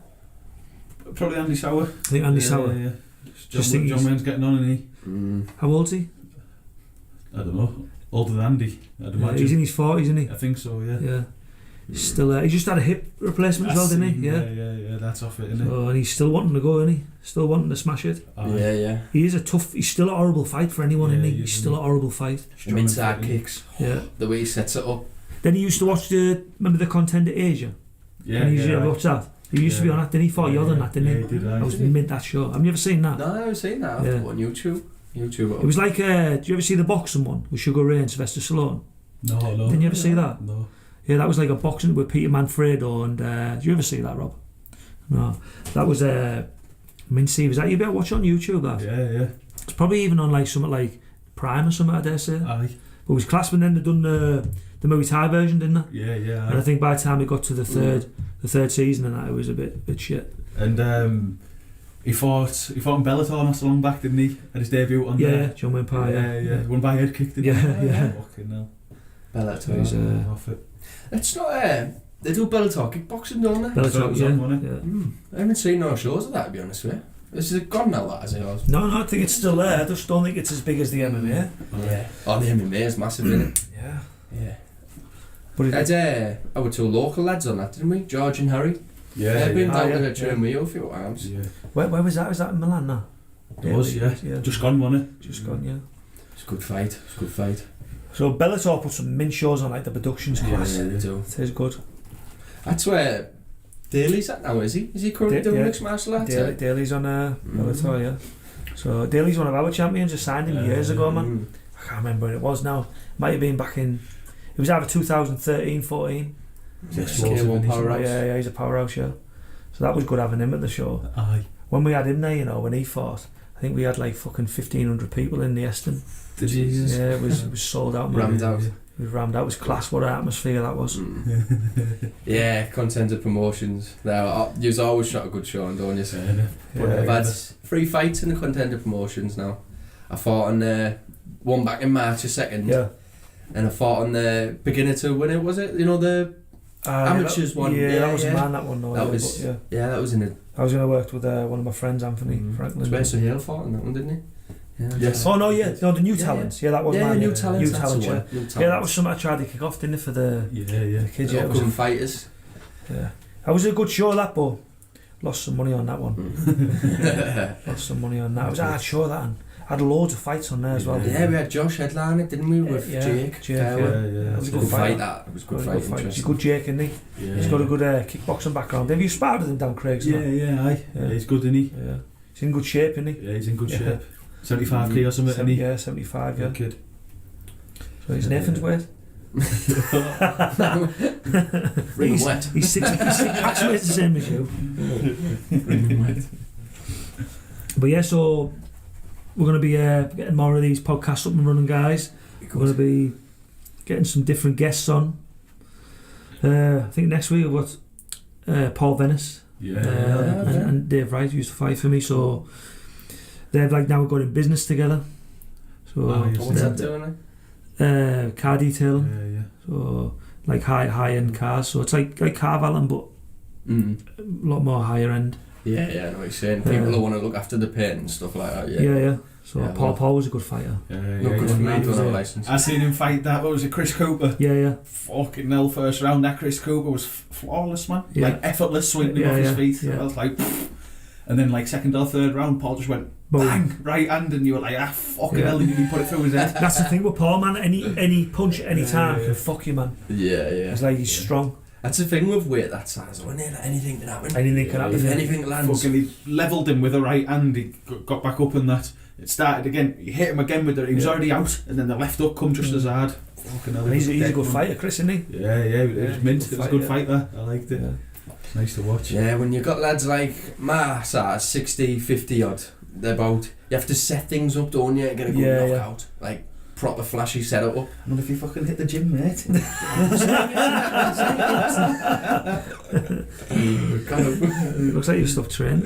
Probably Andy Sauer. I think Andy Sauer. Yeah. John Wayne's getting on, isn't he? How old's he? I don't know. Older than Andy, I'd imagine. He's in his 40s, isn't he? I think so, yeah. Yeah. He's still he just had a hip replacement as well, didn't he? Yeah, that's off it, isn't it? And he's still wanting to go, isn't he? Still wanting to smash it. Yeah. He's still a horrible fight for anyone, isn't he? He's still a horrible fight. Them inside kicks. Yeah. The way he sets it up. Then he used to watch remember the Contender Asia? Yeah. And he used to watch that. He used to be on that, didn't he? Fought Yoda on that, didn't he? Yeah, he did. I was mint that show. Have you ever seen that? No, I've never seen that. I've put on YouTube. It was like, do you ever see the boxing one with Sugar Ray and Sylvester Stallone? No. Didn't you ever see that? No. Yeah, that was like a boxing with Peter Manfredo and did you ever see that, Rob? No. That was Mincy. Was that you better watch on YouTube, that? Yeah. It's probably even on like something like Prime or something, I dare say. Aye. But it was class when then they done the Muay Thai version, didn't they? Yeah. And I think by the time it got to the third season and that, it was a bit shit. And he fought in Bellator not so long back, didn't he? At his debut on John Wayne Parr. Yeah. Won by head kick, didn't he? Yeah. Fucking hell. Bellator. Off it. It's not they do Bellator kickboxing, don't they? Bellator, I haven't seen no shows of that, to be honest with you. Is it gone now, that, as it was? No, I think it's still there. I just don't think it's as big as the MMA. Yeah. Oh, the MMA is massive, isn't it? Yeah. But our two local lads on that, didn't we? George and Harry. Yeah. They've been down to train with you a few times. Yeah. Where was that? Was that in Milan now? It was, yeah. Just gone, wasn't it? Just gone, yeah. It's a good fight. So Bellator put some mint shows on, like the productions class. Yeah, they do. It is good. That's where Daly's at now, is he? Is he currently doing mixed martial arts? Daly's on Bellator, yeah. So Daly's one of our champions. I signed him years ago, man. I can't remember when it was now. Might have been back in. It was either 2013, 14. K-1 powerhouse. Yeah, he's a powerhouse, yeah. So that was good having him at the show. Aye. When we had him there, when he fought, I think we had like fucking 1,500 people in the Eston. Jesus. Yeah, it was sold out, man. Rammed out. It was rammed out. It was class. What an atmosphere that was. Yeah, Contender Promotions. Now, you've always shot a good show on, don't you? I've had 3 fights in the Contender Promotions now. I fought on one back in March, a second. Yeah. And I fought on the beginner to winner, was it? The amateurs one. Yeah, that was man. That one. That was. But, that was in it. I was going to work with one of my friends, Anthony Franklin. Spencer Hale fought on that one, didn't he? Yeah, yes. Oh no, the New Talents. Yeah, that was mine. New Talents. Yeah, that was something I tried to kick off, didn't it, for the kids? Upcoming fighters. Yeah. That was a good show, that, but lost some money on that one. Lost some money on that. It was a hard show, that, and had loads of fights on there as well. Yeah, we had Josh headline it, didn't we, with Jake? Yeah. It was a good fight, that. It was a good fight. He's a good Jake, isn't he? Yeah. He's got a good kickboxing background. Have you sparred with him, Dan Craig's? Yeah, he's good, isn't he? Yeah. He's in good shape, isn't he? Yeah, he's in good shape. 75 kg or something, isn't he? Yeah, 75, yeah. Good kid. So he's Nathan's weight? Wet. He's 6 packs weight the same as you. Wet. But yeah, so we're going to be getting more of these podcasts up and running, guys. We're going to be getting some different guests on. I think next week we've got Paul Venice and Dave Wright, who used to fight for me. So they've now got in business together. So what's that doing? Car detailing. Yeah. So like high end cars. So it's like car valet, but a lot more higher end. Yeah, I know what you're saying. People who want to look after the paint and stuff like that. Yeah. So Paul was a good fighter. Not good for me, don't have a licence. I seen him fight that. What was it, Chris Cooper? Yeah. Fucking hell, first round. That Chris Cooper was flawless, man. Yeah. Like effortless swinging off his feet. Yeah. I was like, and then like second or third round, Paul just went bang, right hand, and you were like, fucking hell, did he put it through his head? That's the thing with Paul, man. Any punch at any time can fuck you, man. Yeah. It's like he's strong. That's the thing with weight that size, isn't it? Anything can happen. If anything lands. Fucking, he levelled him with a right hand, he got back up and that. It started again, he hit him again with he was already out, and then the left hook come just as hard. Fucking hell, he's a good fighter, Chris, isn't he? Yeah, it was mint. It was a good fight there. I liked it. Yeah. Nice to watch. Yeah, when you've got lads like my size, 60, 50 odd, they're about, you have to set things up, don't you, to get a good knockout. Like, proper flashy setup. I wonder if you fucking hit the gym, mate. Looks like you've stopped training.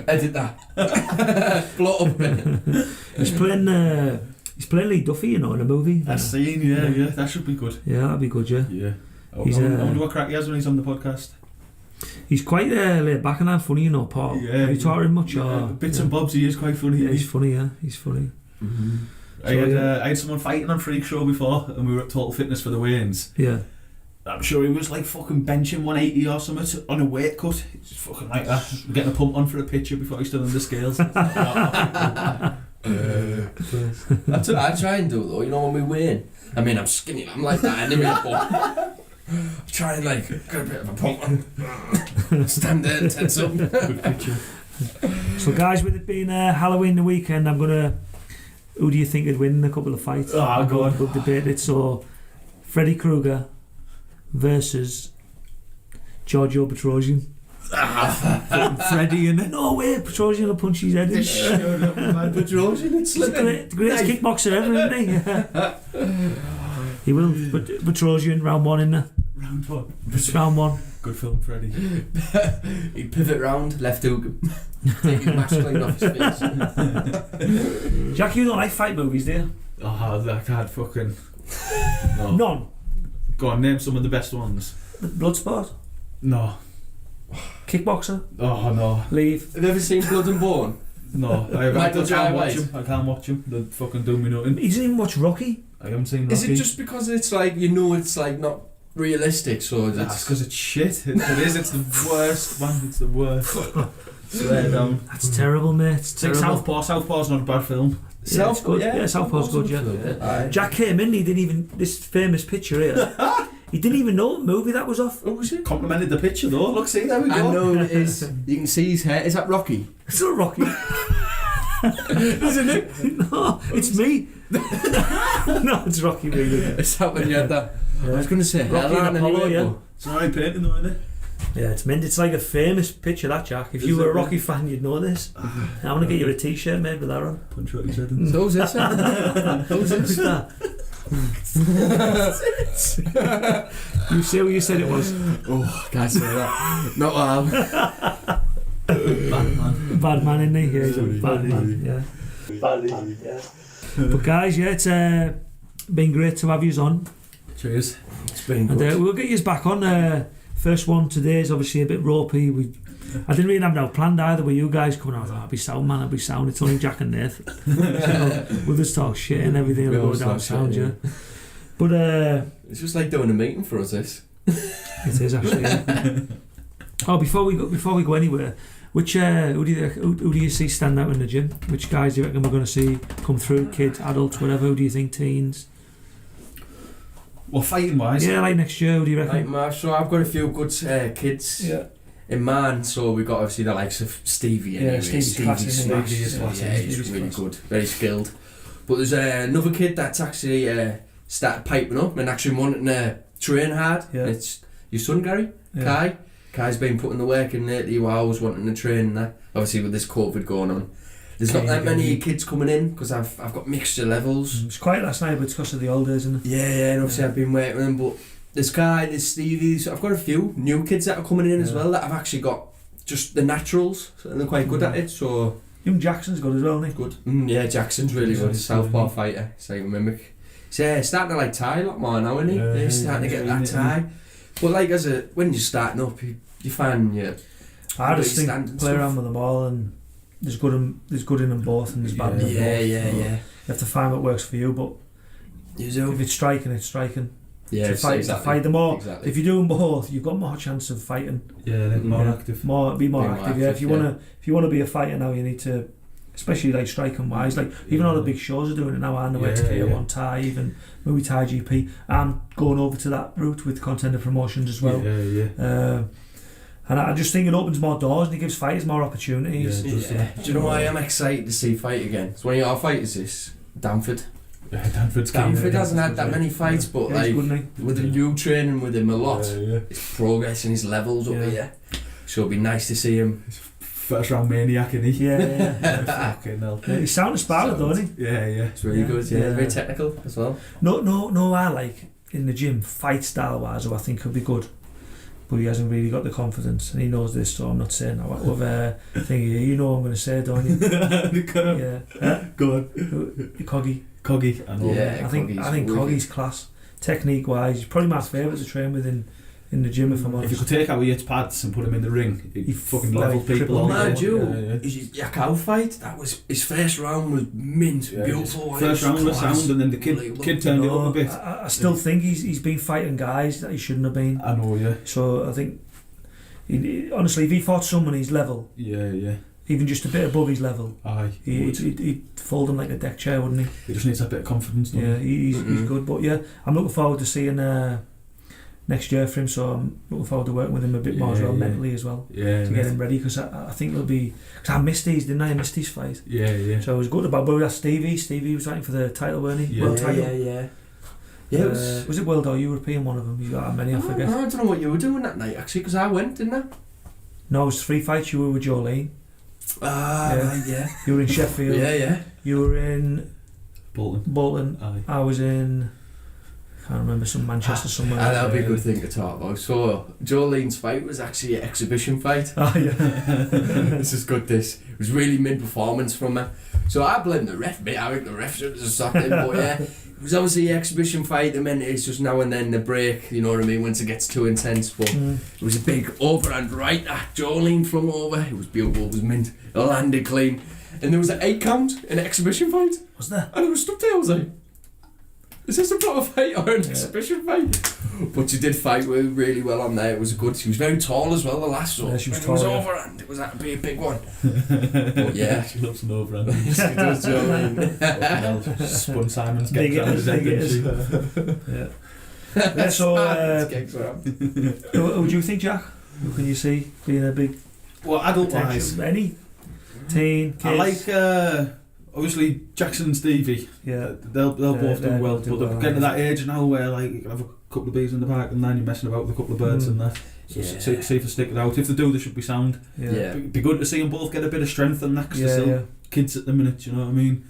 Edit that. Blow up. He's playing Lee Duffy, in a movie. That scene, yeah. That should be good. Yeah, that'd be good, yeah. Yeah. I wonder what crack he has when he's on the podcast. He's quite laid back and that funny, Paul. Yeah. Have you taught him much? Bits and bobs, he is quite funny. Yeah, he's funny, yeah. He's funny. Mm-hmm. I had someone fighting on Freak Show before, and we were at Total Fitness for the weigh-ins. Yeah. I'm sure he was like fucking benching 180 or something on a weight cut. He's just fucking like that. Getting a pump on for a picture before he stood on the scales. That's what I try and do though, when we weigh. I mean, I'm skinny, I'm like that anyway, but I try and get a bit of a pump on. Stand there and tense up. Good picture. So guys, with it being Halloween the weekend, who do you think would win a couple of fights? Oh, God. We'll debate it. So, Freddy Krueger versus Giorgio Petrosian. Freddy, innit? No way, Petrosian will punch his head in. Petrosian, it's the greatest kickboxer ever, isn't he? He will. But Petrosian, round one, in there. Round one. Round one. Good film, Freddy. He'd pivot round, left hook, take his mask clean off his face. Jack, you don't like fight movies, do you? Oh, I can't fucking... No. None? Go on, name some of the best ones. Bloodsport? No. Kickboxer? Oh, no. Leave? Have you ever seen Blood and Bone? No. I can't watch him. I can't watch him. They fucking do me nothing. He doesn't even watch Rocky? I haven't seen Rocky. Is it just because it's it's not realistic, so that's because it's shit. It is. It's the worst, man. It's the worst. Swear down. That's terrible, mate. It's terrible. Southpaw. Southpaw's not a bad film. Southpaw's good. Yeah, Southpaw's good. Yeah. Jack came in. He didn't even this famous picture here. He didn't even know what movie that was off. Oh, was it? Complimented the picture though. Look, see, there we go. I know it is. You can see his hair. Is that Rocky? It's not Rocky. Isn't it? No, it's me. No, it's Rocky. Really. Is that when you had that? Yeah. I was going to say Rocky and Apollo. Yeah. It's an alright painting though, isn't it? Yeah, it's mint. It's like a famous picture, that, Jack. If you were a Rocky fan, you'd know this. I want to get you a t-shirt made with that on. Punch Rocky's head in. So who's this? Who's that? You see what you said it was? Oh, can't say that. Not Bad man, isn't he? Yeah, he's a bad man. Yeah. Bad man, yeah. But guys, yeah, it's been great to have you on. Cheers. It's been good. And we'll get you back on. First one today is obviously a bit ropey. I didn't really have no planned either with you guys coming out. I'll be sound, man. I'll be sound. It's only Jack and Nathan. We'll just talk shit and everything will go down sound, yeah. But it's just like doing a meeting for us, this. It is actually. Yeah. Oh, before we go anywhere, which who do you see stand out in the gym? Which guys do you reckon we're going to see come through? Kids, adults, whatever. Who do you think? Teens? Well, fighting wise. Yeah, like next year. Who do you reckon? So I've got a few good kids. Yeah. In man, so we got obviously the likes of Stevie. Anyway. Yeah, Stevie's smashes. classic. He's really good, very skilled. But there's another kid that's actually started piping up and actually wanting to train hard. Yeah. It's your son, Garry. Yeah. Kai. Kai's been putting the work in lately. While I was wanting to train and that. Obviously with this COVID going on, there's not that many kids coming in because I've got mixture levels. It was quiet last night, but it's because of the old days, isn't it? Yeah, and obviously I've been waiting with them, but this guy, this Stevie, so I've got a few new kids that are coming in as well that I've actually got just the naturals and they're quite good at it, so... Young Jackson's good as well, isn't he? Good. Yeah, Jackson's really good. Southpaw fighter. He's like a mimic. He's starting to like Thai a lot more now, isn't he? Yeah, he's starting to get that Thai. But like when you're starting up, you find I just think play around with them all, and there's good in them both, and there's bad in them both. Yeah. You have to find what works for you, but if it's striking, it's striking. Yeah, to fight them all. Exactly. If you do them both, you've got more chance of fighting. Yeah, they're more active. Be more active. Yeah, if you want to be a fighter now, you need to, especially like striking wise. Like even all the big shows are doing it now. I know it's K-1 Thai, even Muay Thai GP. I'm going over to that route with Contender Promotions as well. And I just think it opens more doors and it gives fighters more opportunities. Do you know why I'm excited to see fight again? So one of your fighters is Danford. Yeah, Danford hasn't had that many fights, but like with you training with him a lot, his progress and his levels up here. So it'd be nice to see him. First round maniac, isn't he? Yeah. Fucking hell. He's sound as sparrow though, isn't he? Yeah. It's really good. Yeah, very technical as well. No, I like in the gym fight style wise, who I think could be good. But he hasn't really got the confidence, and he knows this, so I'm not saying that. With thingy, you know what I'm going to say, don't you? Go on. Coggy. I know. Yeah, I think Coggy's class. Technique wise, he's probably my favourite to train with in the gym, if I'm honest. If you could take out Yates pads and put him in the ring, he fucking level people all day. His Yakao fight, that was his first round was mint, beautiful. First round was sound, and then the kid turned it up a bit. I still think he's been fighting guys that he shouldn't have been. I know, yeah. So I think, honestly, if he fought someone his level, even just a bit above his level, he'd fold him like a deck chair, wouldn't he? He just needs that bit of confidence. Yeah, he's good. But yeah, I'm looking forward to seeing next year for him, so I'm looking forward to working with him a bit more as well, mentally as well, to get him ready, because I think it'll be, because I missed his fight. So it was good about, but that's Stevie was fighting for the title, weren't he? World title. Yeah, was it world or European, one of them? You got how many, I forget. I don't know what you were doing that night actually, because I went, didn't I? No, it was 3 fights. You were with Jolene. Right, You were in Sheffield. You were in Bolton. Aye. I was in, I can't remember, some Manchester somewhere. That'll be a good thing to talk about. So Jolene's fight was actually an exhibition fight. This is good. It was really mid-performance from her. So I blame the ref, mate. I think the ref should have just stopped him. But yeah, it was obviously an exhibition fight. I mean, it's just now and then the break, you know what I mean, once it gets too intense. But it was a big overhand right that Jolene flung over. It was beautiful. It was mint. It landed clean. And there was an 8 count in an exhibition fight. Was there? And I was stuck there. I was like, is this a proper fight or an exhibition fight? But she did fight really well on there. It was good. She was very tall as well, the last one. Yeah, she was tall. It was overhand. It was that to be a big one. But yeah. She loves an overhand. She does, you know what I mean? Spun Simon's Big get it is. So, who do you think, Jack? Who can you see being a big... Well, adult-wise. Any? Teen, kids? I like... obviously Jackson and Stevie, they'll both do well, but they're getting to that age now where like you can have a couple of bees in the park and then you're messing about with a couple of birds and that. So see if they stick it out. If they do, they should be sound. Be good to see them both get a bit of strength and that, because they're still kids at the minute, you know what I mean?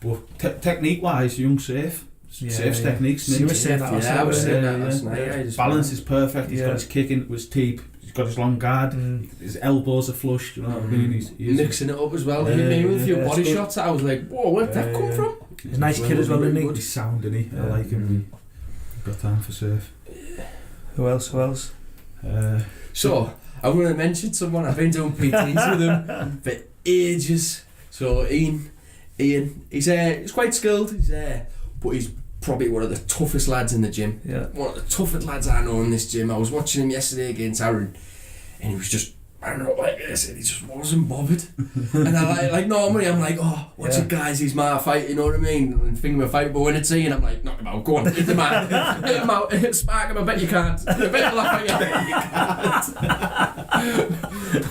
But technique wise, young Safe's techniques. You were saying that I was saying that last night. His balance is perfect. He's got his kicking, it was deep. He's got his long guard. His elbows are flush. You know what I mean? He's mixing it up as well. With a few body shots. I was like, whoa, where'd that come from? He's a nice kid as well, isn't he? He's sound, isn't he? I like him. Got time for Safe. Who else? So I want to mention someone. I've been doing PTs with him for ages. So Ian, he's quite skilled. But he's probably one of the toughest lads in the gym. Yeah. One of the toughest lads I know in this gym. I was watching him yesterday against Aaron, and he was just, I don't know, like this, and he just wasn't bothered. And I like normally I'm like, oh, watch it guys, he's my fight, you know what I mean? And thinking of a fight, but when it's and I'm like, knock him out, go on, hit him out, hit him out, spark him, I bet you can't. I bet you'll laugh at you.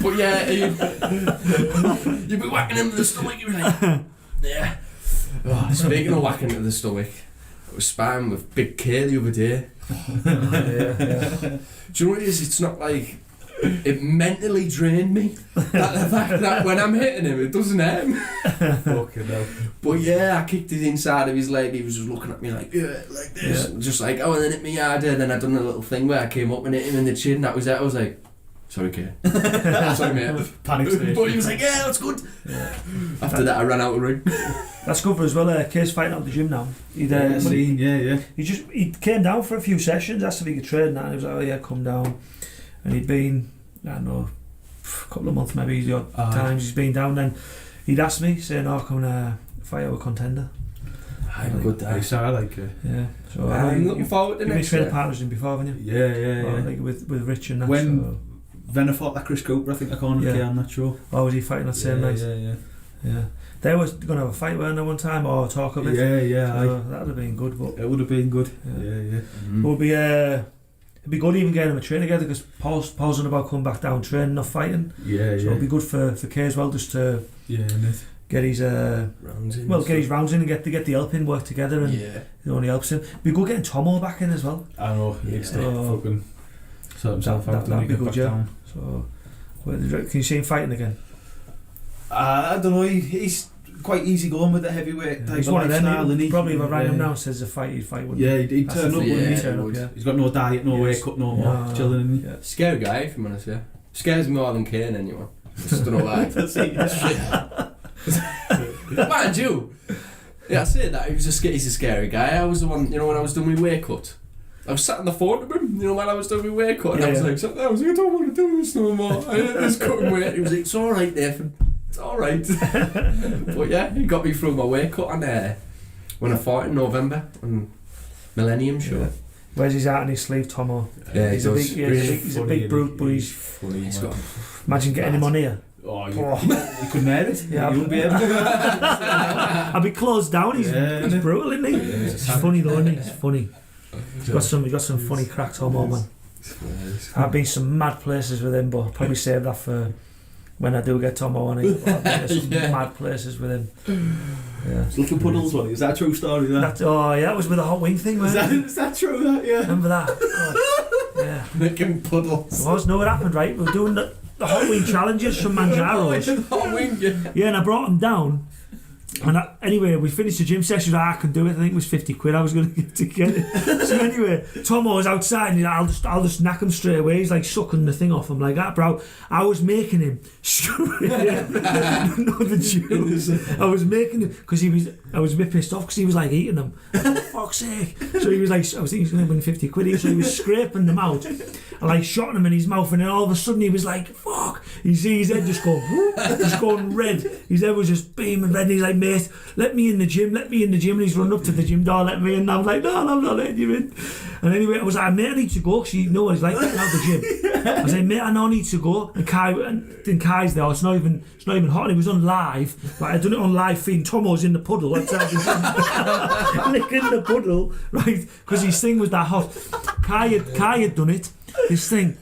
But yeah, you'd be whacking him to the stomach, you'd be like, yeah. Oh, speaking of whacking to the stomach, I was sparring with Big K the other day. Do you know what it is? It's not like, it mentally drained me. The fact that when I'm hitting him, it doesn't hurt him. Fucking hell. But yeah, I kicked it inside of his leg. He was just looking at me like, yeah, like this. Yeah. Just like, oh, and then hit me harder. Then I done a little thing where I came up and hit him in the chin. That was it. I was like, sorry, Kay. Sorry, mate. Panic station. But he was like, yeah, that's good. Yeah. After that, I ran out of the ring. That's good for as well. Kay's fighting out the gym now. He came down for a few sessions, asked if he could train that, and he was like, oh yeah, come down. And he'd been, I don't know, a couple of months maybe, the odd times he's been down. Then he'd asked me, saying, oh, come and fight out a Contender. I'm a good day. So I like it. Yeah. So I'm looking forward to next year. You've been training partners in before, haven't you? Yeah. Like with Rich and that. When Venner fought that Chris Cooper, I think I called him, I'm not sure. Oh, was he fighting that same night? Yeah. They were going to have a fight, weren't they, one time, or talk of it? Yeah. So that would have been good. But it would have been good. Yeah. Mm-hmm. It would be... it'd be good even getting him a train together, because Paul's on about coming back down training, not fighting. So it'd be good for Kay as well, just to get his rounds in. Well, get his rounds in and get the help in, work together, and it only helps him. It'd be good getting Tomo back in as well. I know, he needs to fucking sort himself out. That'd be good, down. So, can you see him fighting again? I don't know, he's quite easy going with the heavyweight type he's of one of them. Probably if I rang him now and says a fight, he'd fight, wouldn't he? He'd turn up, wouldn't he? He's got no diet, no weight cut, no more, chilling. Scary guy, if I'm honest, yeah. Scares me more than Kane anyway. Just don't know why. Mind you, I say that, he's a scary guy. I was the one, when I was doing my weight cut, I was sat on the phone with him, while I was doing my weight cut, and I was like, I don't want to do this no more. I was cutting weight. He was like, it's alright, Nathan. It's alright. But yeah, he got me through my weight cut on when I fought in November on Millennium Show. Yeah. Where's his heart on his sleeve, Tomo? Yeah, he's a big brute, but he's funny. He's got. Imagine getting him on here. You couldn't hear it. Yeah, you wouldn't be able to. I'll be closed down. He's brutal, isn't he? He's funny though, isn't he? He's funny. He's got some funny crack, Tomo, man. I've been some mad places with him, but I'll probably save that for when I do get Tomo on it. I've been some mad places with him. Yeah. Little Puddles one, is that a true story? That was with the hot wing thing, man. Is that true? Remember that? God. Yeah. Making puddles. It was, no, what happened, right? We were doing the hot wing challenges from Manjaro's. Hot wing, yeah, and I brought him down. And anyway, we finished the gym session. I can do it. I think it was 50 quid I was going to get it. So anyway, Tomo was outside, and I'll just knack him straight away. He's like sucking the thing off him like that, bro. I was making him the juice. I was making him because I was a bit pissed off because he was like eating them. For fuck's sake! So he was like, I was thinking he was going to win 50 quid. So he was scraping them out. I like shot him in his mouth, and then all of a sudden he was like, "Fuck!" You see his head just go, just going red. His head was just beaming red. And he's like, "Mate, let me in the gym." And he's running up to the gym door, let me in. And I was like, "No, I'm not letting you in." And anyway, I was like, "Mate, I need to go." Because he's like, "Getting out the gym." I was like, "Mate, I know I need to go." And Kai's there. It's not even hot. And it was on live. Like I done it on live feed. Tomo's in the puddle outside the gym, licking the puddle, right? Because his thing was that hot. Kai had done it. This thing,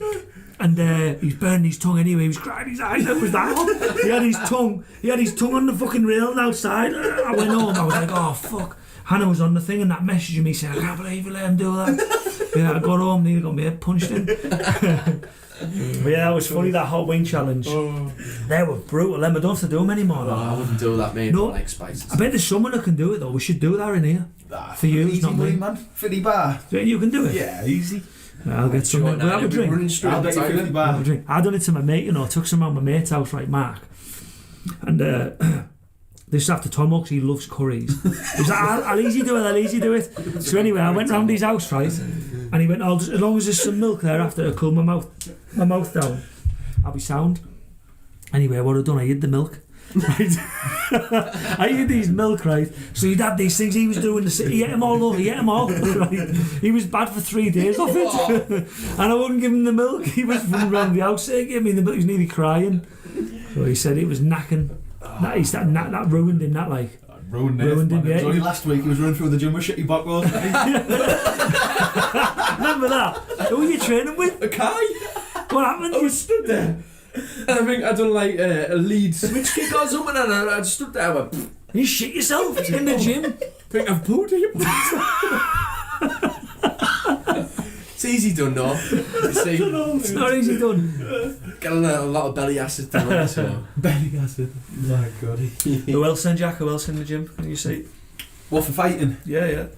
and he's burning his tongue anyway. He was crying his eyes out. Was that hot? He had his tongue on the fucking rail outside. I went home. I was like, oh fuck. Hannah was on the thing and that messaging me saying, I can't believe you let him do that. Yeah, I got home, nearly got my head punched in. But yeah, that was funny, that hot wing challenge. They were brutal. I don't have to do them anymore. I wouldn't do that, mate. No, like spices. I bet there's someone who can do it though. We should do that in here. For you, easy, not me. Man. 50 bar. You can do it? Yeah, easy. I'll get some. We'll have a drink. I'll bet you 50 bar. I done it to my mate, took some out my mate's house, right, Mark. And this after Tomo, because he loves curries. He was like, I'll easy do it. So anyway, I went round his house, right, and he went, as long as there's some milk there after to cool my mouth down, I'll be sound. Anyway, what I'd done, I hid the milk. Right? I had these milk, right? So he'd had these things. He was doing he ate them all. Right? He was bad for 3 days off it, and I wouldn't give him the milk. He was running around the house saying, "Give me the milk." He was nearly crying. So he said it was knacking. That ruined him. That like. Ruined him. Yeah. It was only last week he was running through the gym with shitty back rolls. Remember that? Who were you training with? A Kai. What happened? I was stood there. And I think I done like a lead switch kick or something, and I just stood there and went, you shit yourself in the gym. I think I've pulled it. It's easy done, though. It's not easy done. Got a lot of belly acid down, so. Belly acid. My God. Who else then, Jack? Who else in the gym? Can you see? What, for fighting? Yeah.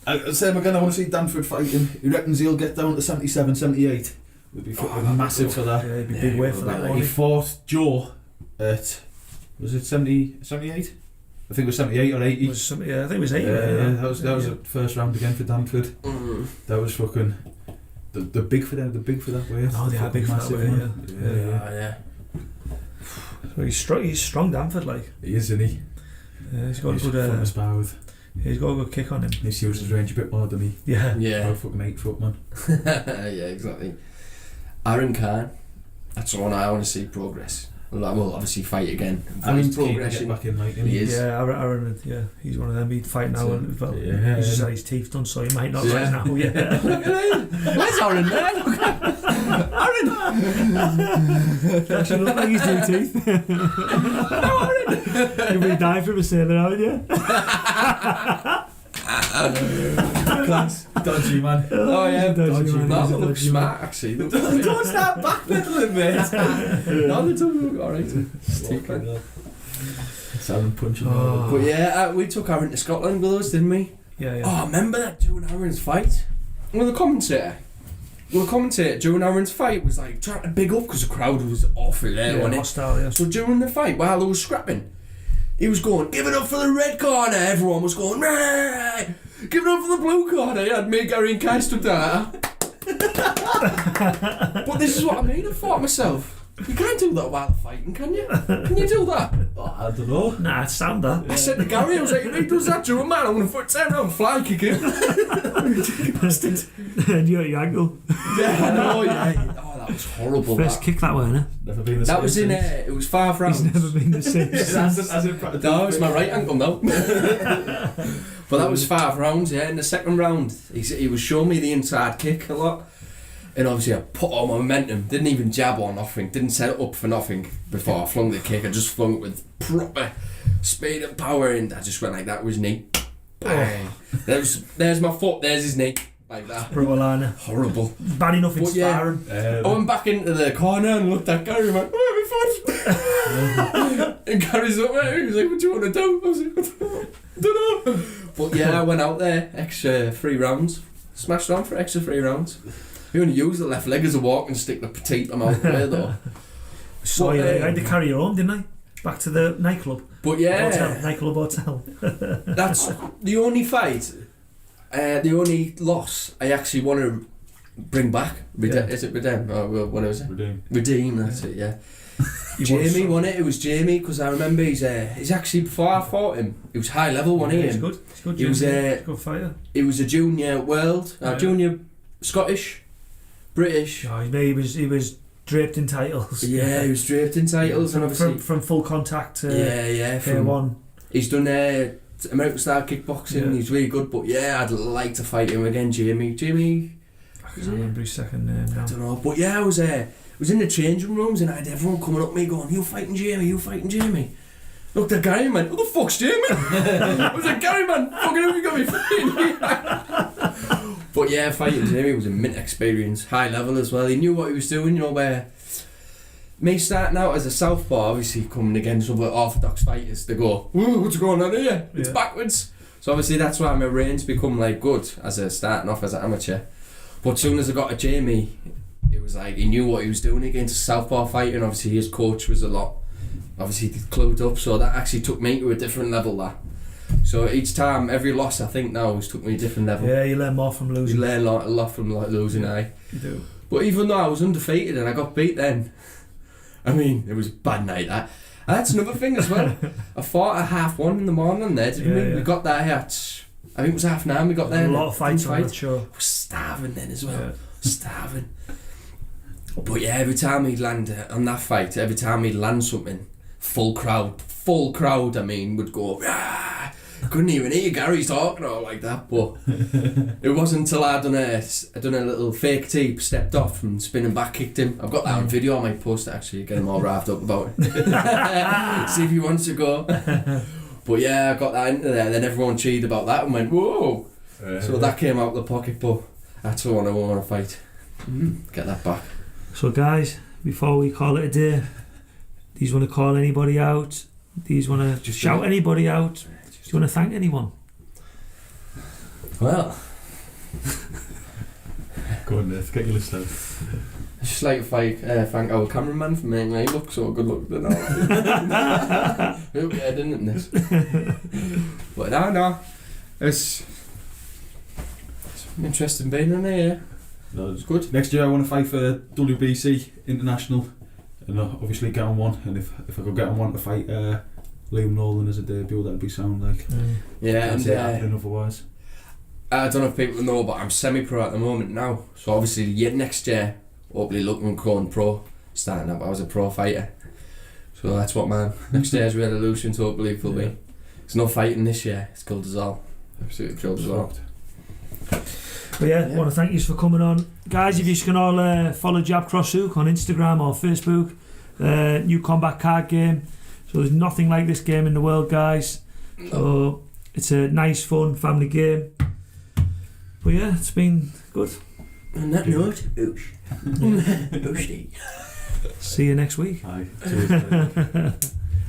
I'd say again, I want to see Danford fighting. He reckons he'll get down to 77, 78. Would be fucking massive for that. Yeah, he'd be big weight for that one. He fought Joe at, was it 78? I think it was 78 or 80. I think it was 80. That was the first round again for Danford. That was fucking the big for them. The big for that weight. Oh, they are big for that weight. Yeah. So he's strong, Danford. Like he is, isn't he? Yeah, he's got a good. He's got a good kick on him. He uses his range a bit more than he. Yeah. Oh, fucking 8 foot man. Yeah, exactly. Aaron Khan, that's the one I want to see progress. Well, obviously fight again. Aaron's progression back in, like, he is. Yeah, Aaron. Yeah, he's one of them. He'd fight now, and well, yeah, he's just had his teeth done, so he might not fight now. Yeah. Where's Aaron there? Aaron. Doesn't look like he's new teeth. No, Aaron. You'll be dying from a sailor, haven't you? Class. Dodgy, man. Oh yeah, dodgy man. That one looks smart, actually. Don't start backpedaling, mate. No, they don't look alright. Aaron punching. But yeah, we took Aaron to Scotland with us, didn't we? Yeah. Oh, remember that during Aaron's fight? Well, the commentator during Aaron's fight was like trying to big up because the crowd was awful there, wasn't it? Hostile, yeah. So during the fight, while they were scrapping, he was going, "Give it up for the red corner." Everyone was going, "Nah! Give it up for the blue corner." He had me, Garry and Kai stood there. But this is what I mean. I thought to myself, you can't do that while fighting, can you? Can you do that? Oh, I don't know. Nah, it's sound that. I said to Garry, I was like, if he does that to a man, I'm going to turn around and fly kick him. And you at your ankle. Yeah, I know, yeah. Oh, that was horrible. First kick that way, innit? Never been the same. That was in it was 5 rounds. He's never been the same. No, it's my right ankle now. But that was 5 rounds, yeah. In the second round, he was showing me the inside kick a lot. And obviously I put all my momentum, didn't even jab or nothing, didn't set it up for nothing before I flung the kick. I just flung it with proper speed and power, and I just went like that with his knee. Bang. There's my foot, there's his knee. Like that. Brutalana. Horrible. Bad enough in sparring. I went back into the corner and looked at Garry and went, "Where my foot?" And Gary's up there, he was like, "What do you want to do?" I was like, "I don't know." But yeah, I went out there, extra 3 rounds. Smashed on for extra 3 rounds. We only used the left leg as a walking stick to petite them out there though. So I had to carry you home, didn't I? Back to the nightclub. But yeah. Nightclub hotel. That's the only fight, the only loss I actually want to bring back. Is it Redeem? Oh, what was it? Redeem, that's it, yeah. Jamie won it. It was Jamie, because I remember he's actually, before I fought him, he was high level, wasn't he? He's good. He was a good fighter. He was a junior world, junior Scottish, British. Oh, he was draped in titles. Yeah, he was draped in titles, and obviously from full contact to K-1. He's done American style kickboxing. He's really good, but yeah, I'd like to fight him again, Jamie. I can't remember his second name now. I don't know, but yeah, I was in the changing rooms and I had everyone coming up to me going, "You fighting Jamie? You fighting Jamie?" Looked at Garry and went, "Who the fuck's Jamie?" I was like, "Garry, man, fucking who you got me fighting?" But yeah, fighting Jamie was a mint experience, high level as well. He knew what he was doing, where me starting out as a southpaw, obviously coming against other orthodox fighters, they go, "Whoa, what's going on here? It's backwards." So obviously that's why my range become like good as a starting off as an amateur. But as soon as I got to Jamie, it was like he knew what he was doing against a southpaw fighter, and obviously his coach was a lot, obviously clued up, so that actually took me to a different level there. So each time, every loss I think now has took me a different level. Yeah, you learn more from losing. You learn a lot from losing, You do. But even though I was undefeated and I got beat then, I mean, it was a bad night that. That's another thing as well. I fought at 1:30 in the morning there, didn't we? We got there at, I think it was 9:30 we got there. A lot of fights on that show. I was starving then as well. Starving. But yeah, every time he'd land on that fight, every time he'd land something, full crowd, I mean, would go, "Rah!" Couldn't even hear Garry talking or like that, but it wasn't until I done a little fake tape, stepped off and spinning back kicked him. I've got that on video, I might post it actually, get him all raved up about it. See if he wants to go. But yeah, I got that into there, then everyone cheered about that and went, whoa! So that came out of the pocket, but that's the one I want to fight. Get that back. So guys, before we call it a day, do you want to call anybody out? Do you want to shout anybody out? Do you want to thank anyone? Well, go on, Nate, get your list out. I'd just like to thank our cameraman for making me look so good looking and all. Yeah, didn't this? But no, it's interesting being in here. No, it's good. Next year I want to fight for WBC International and obviously get on one, and if I could get on one to fight Liam Nolan as a debut, that'd be sound like. Yeah, can't see it happening otherwise. I don't know if people know, but I'm semi-pro at the moment now. So obviously next year, hopefully looking at going pro, starting up. I was a pro fighter, so that's what my next year's resolution hopefully will be. There's no fighting this year. It's killed us all. Absolutely killed us all. But yeah, I want to thank you for coming on, guys. If you can all follow Jab Cross Hook on Instagram or Facebook, new combat card game. So there's nothing like this game in the world, guys. So it's a nice, fun family game. But yeah, it's been good. On that note, oosh. See you next week. Aye. Cheers.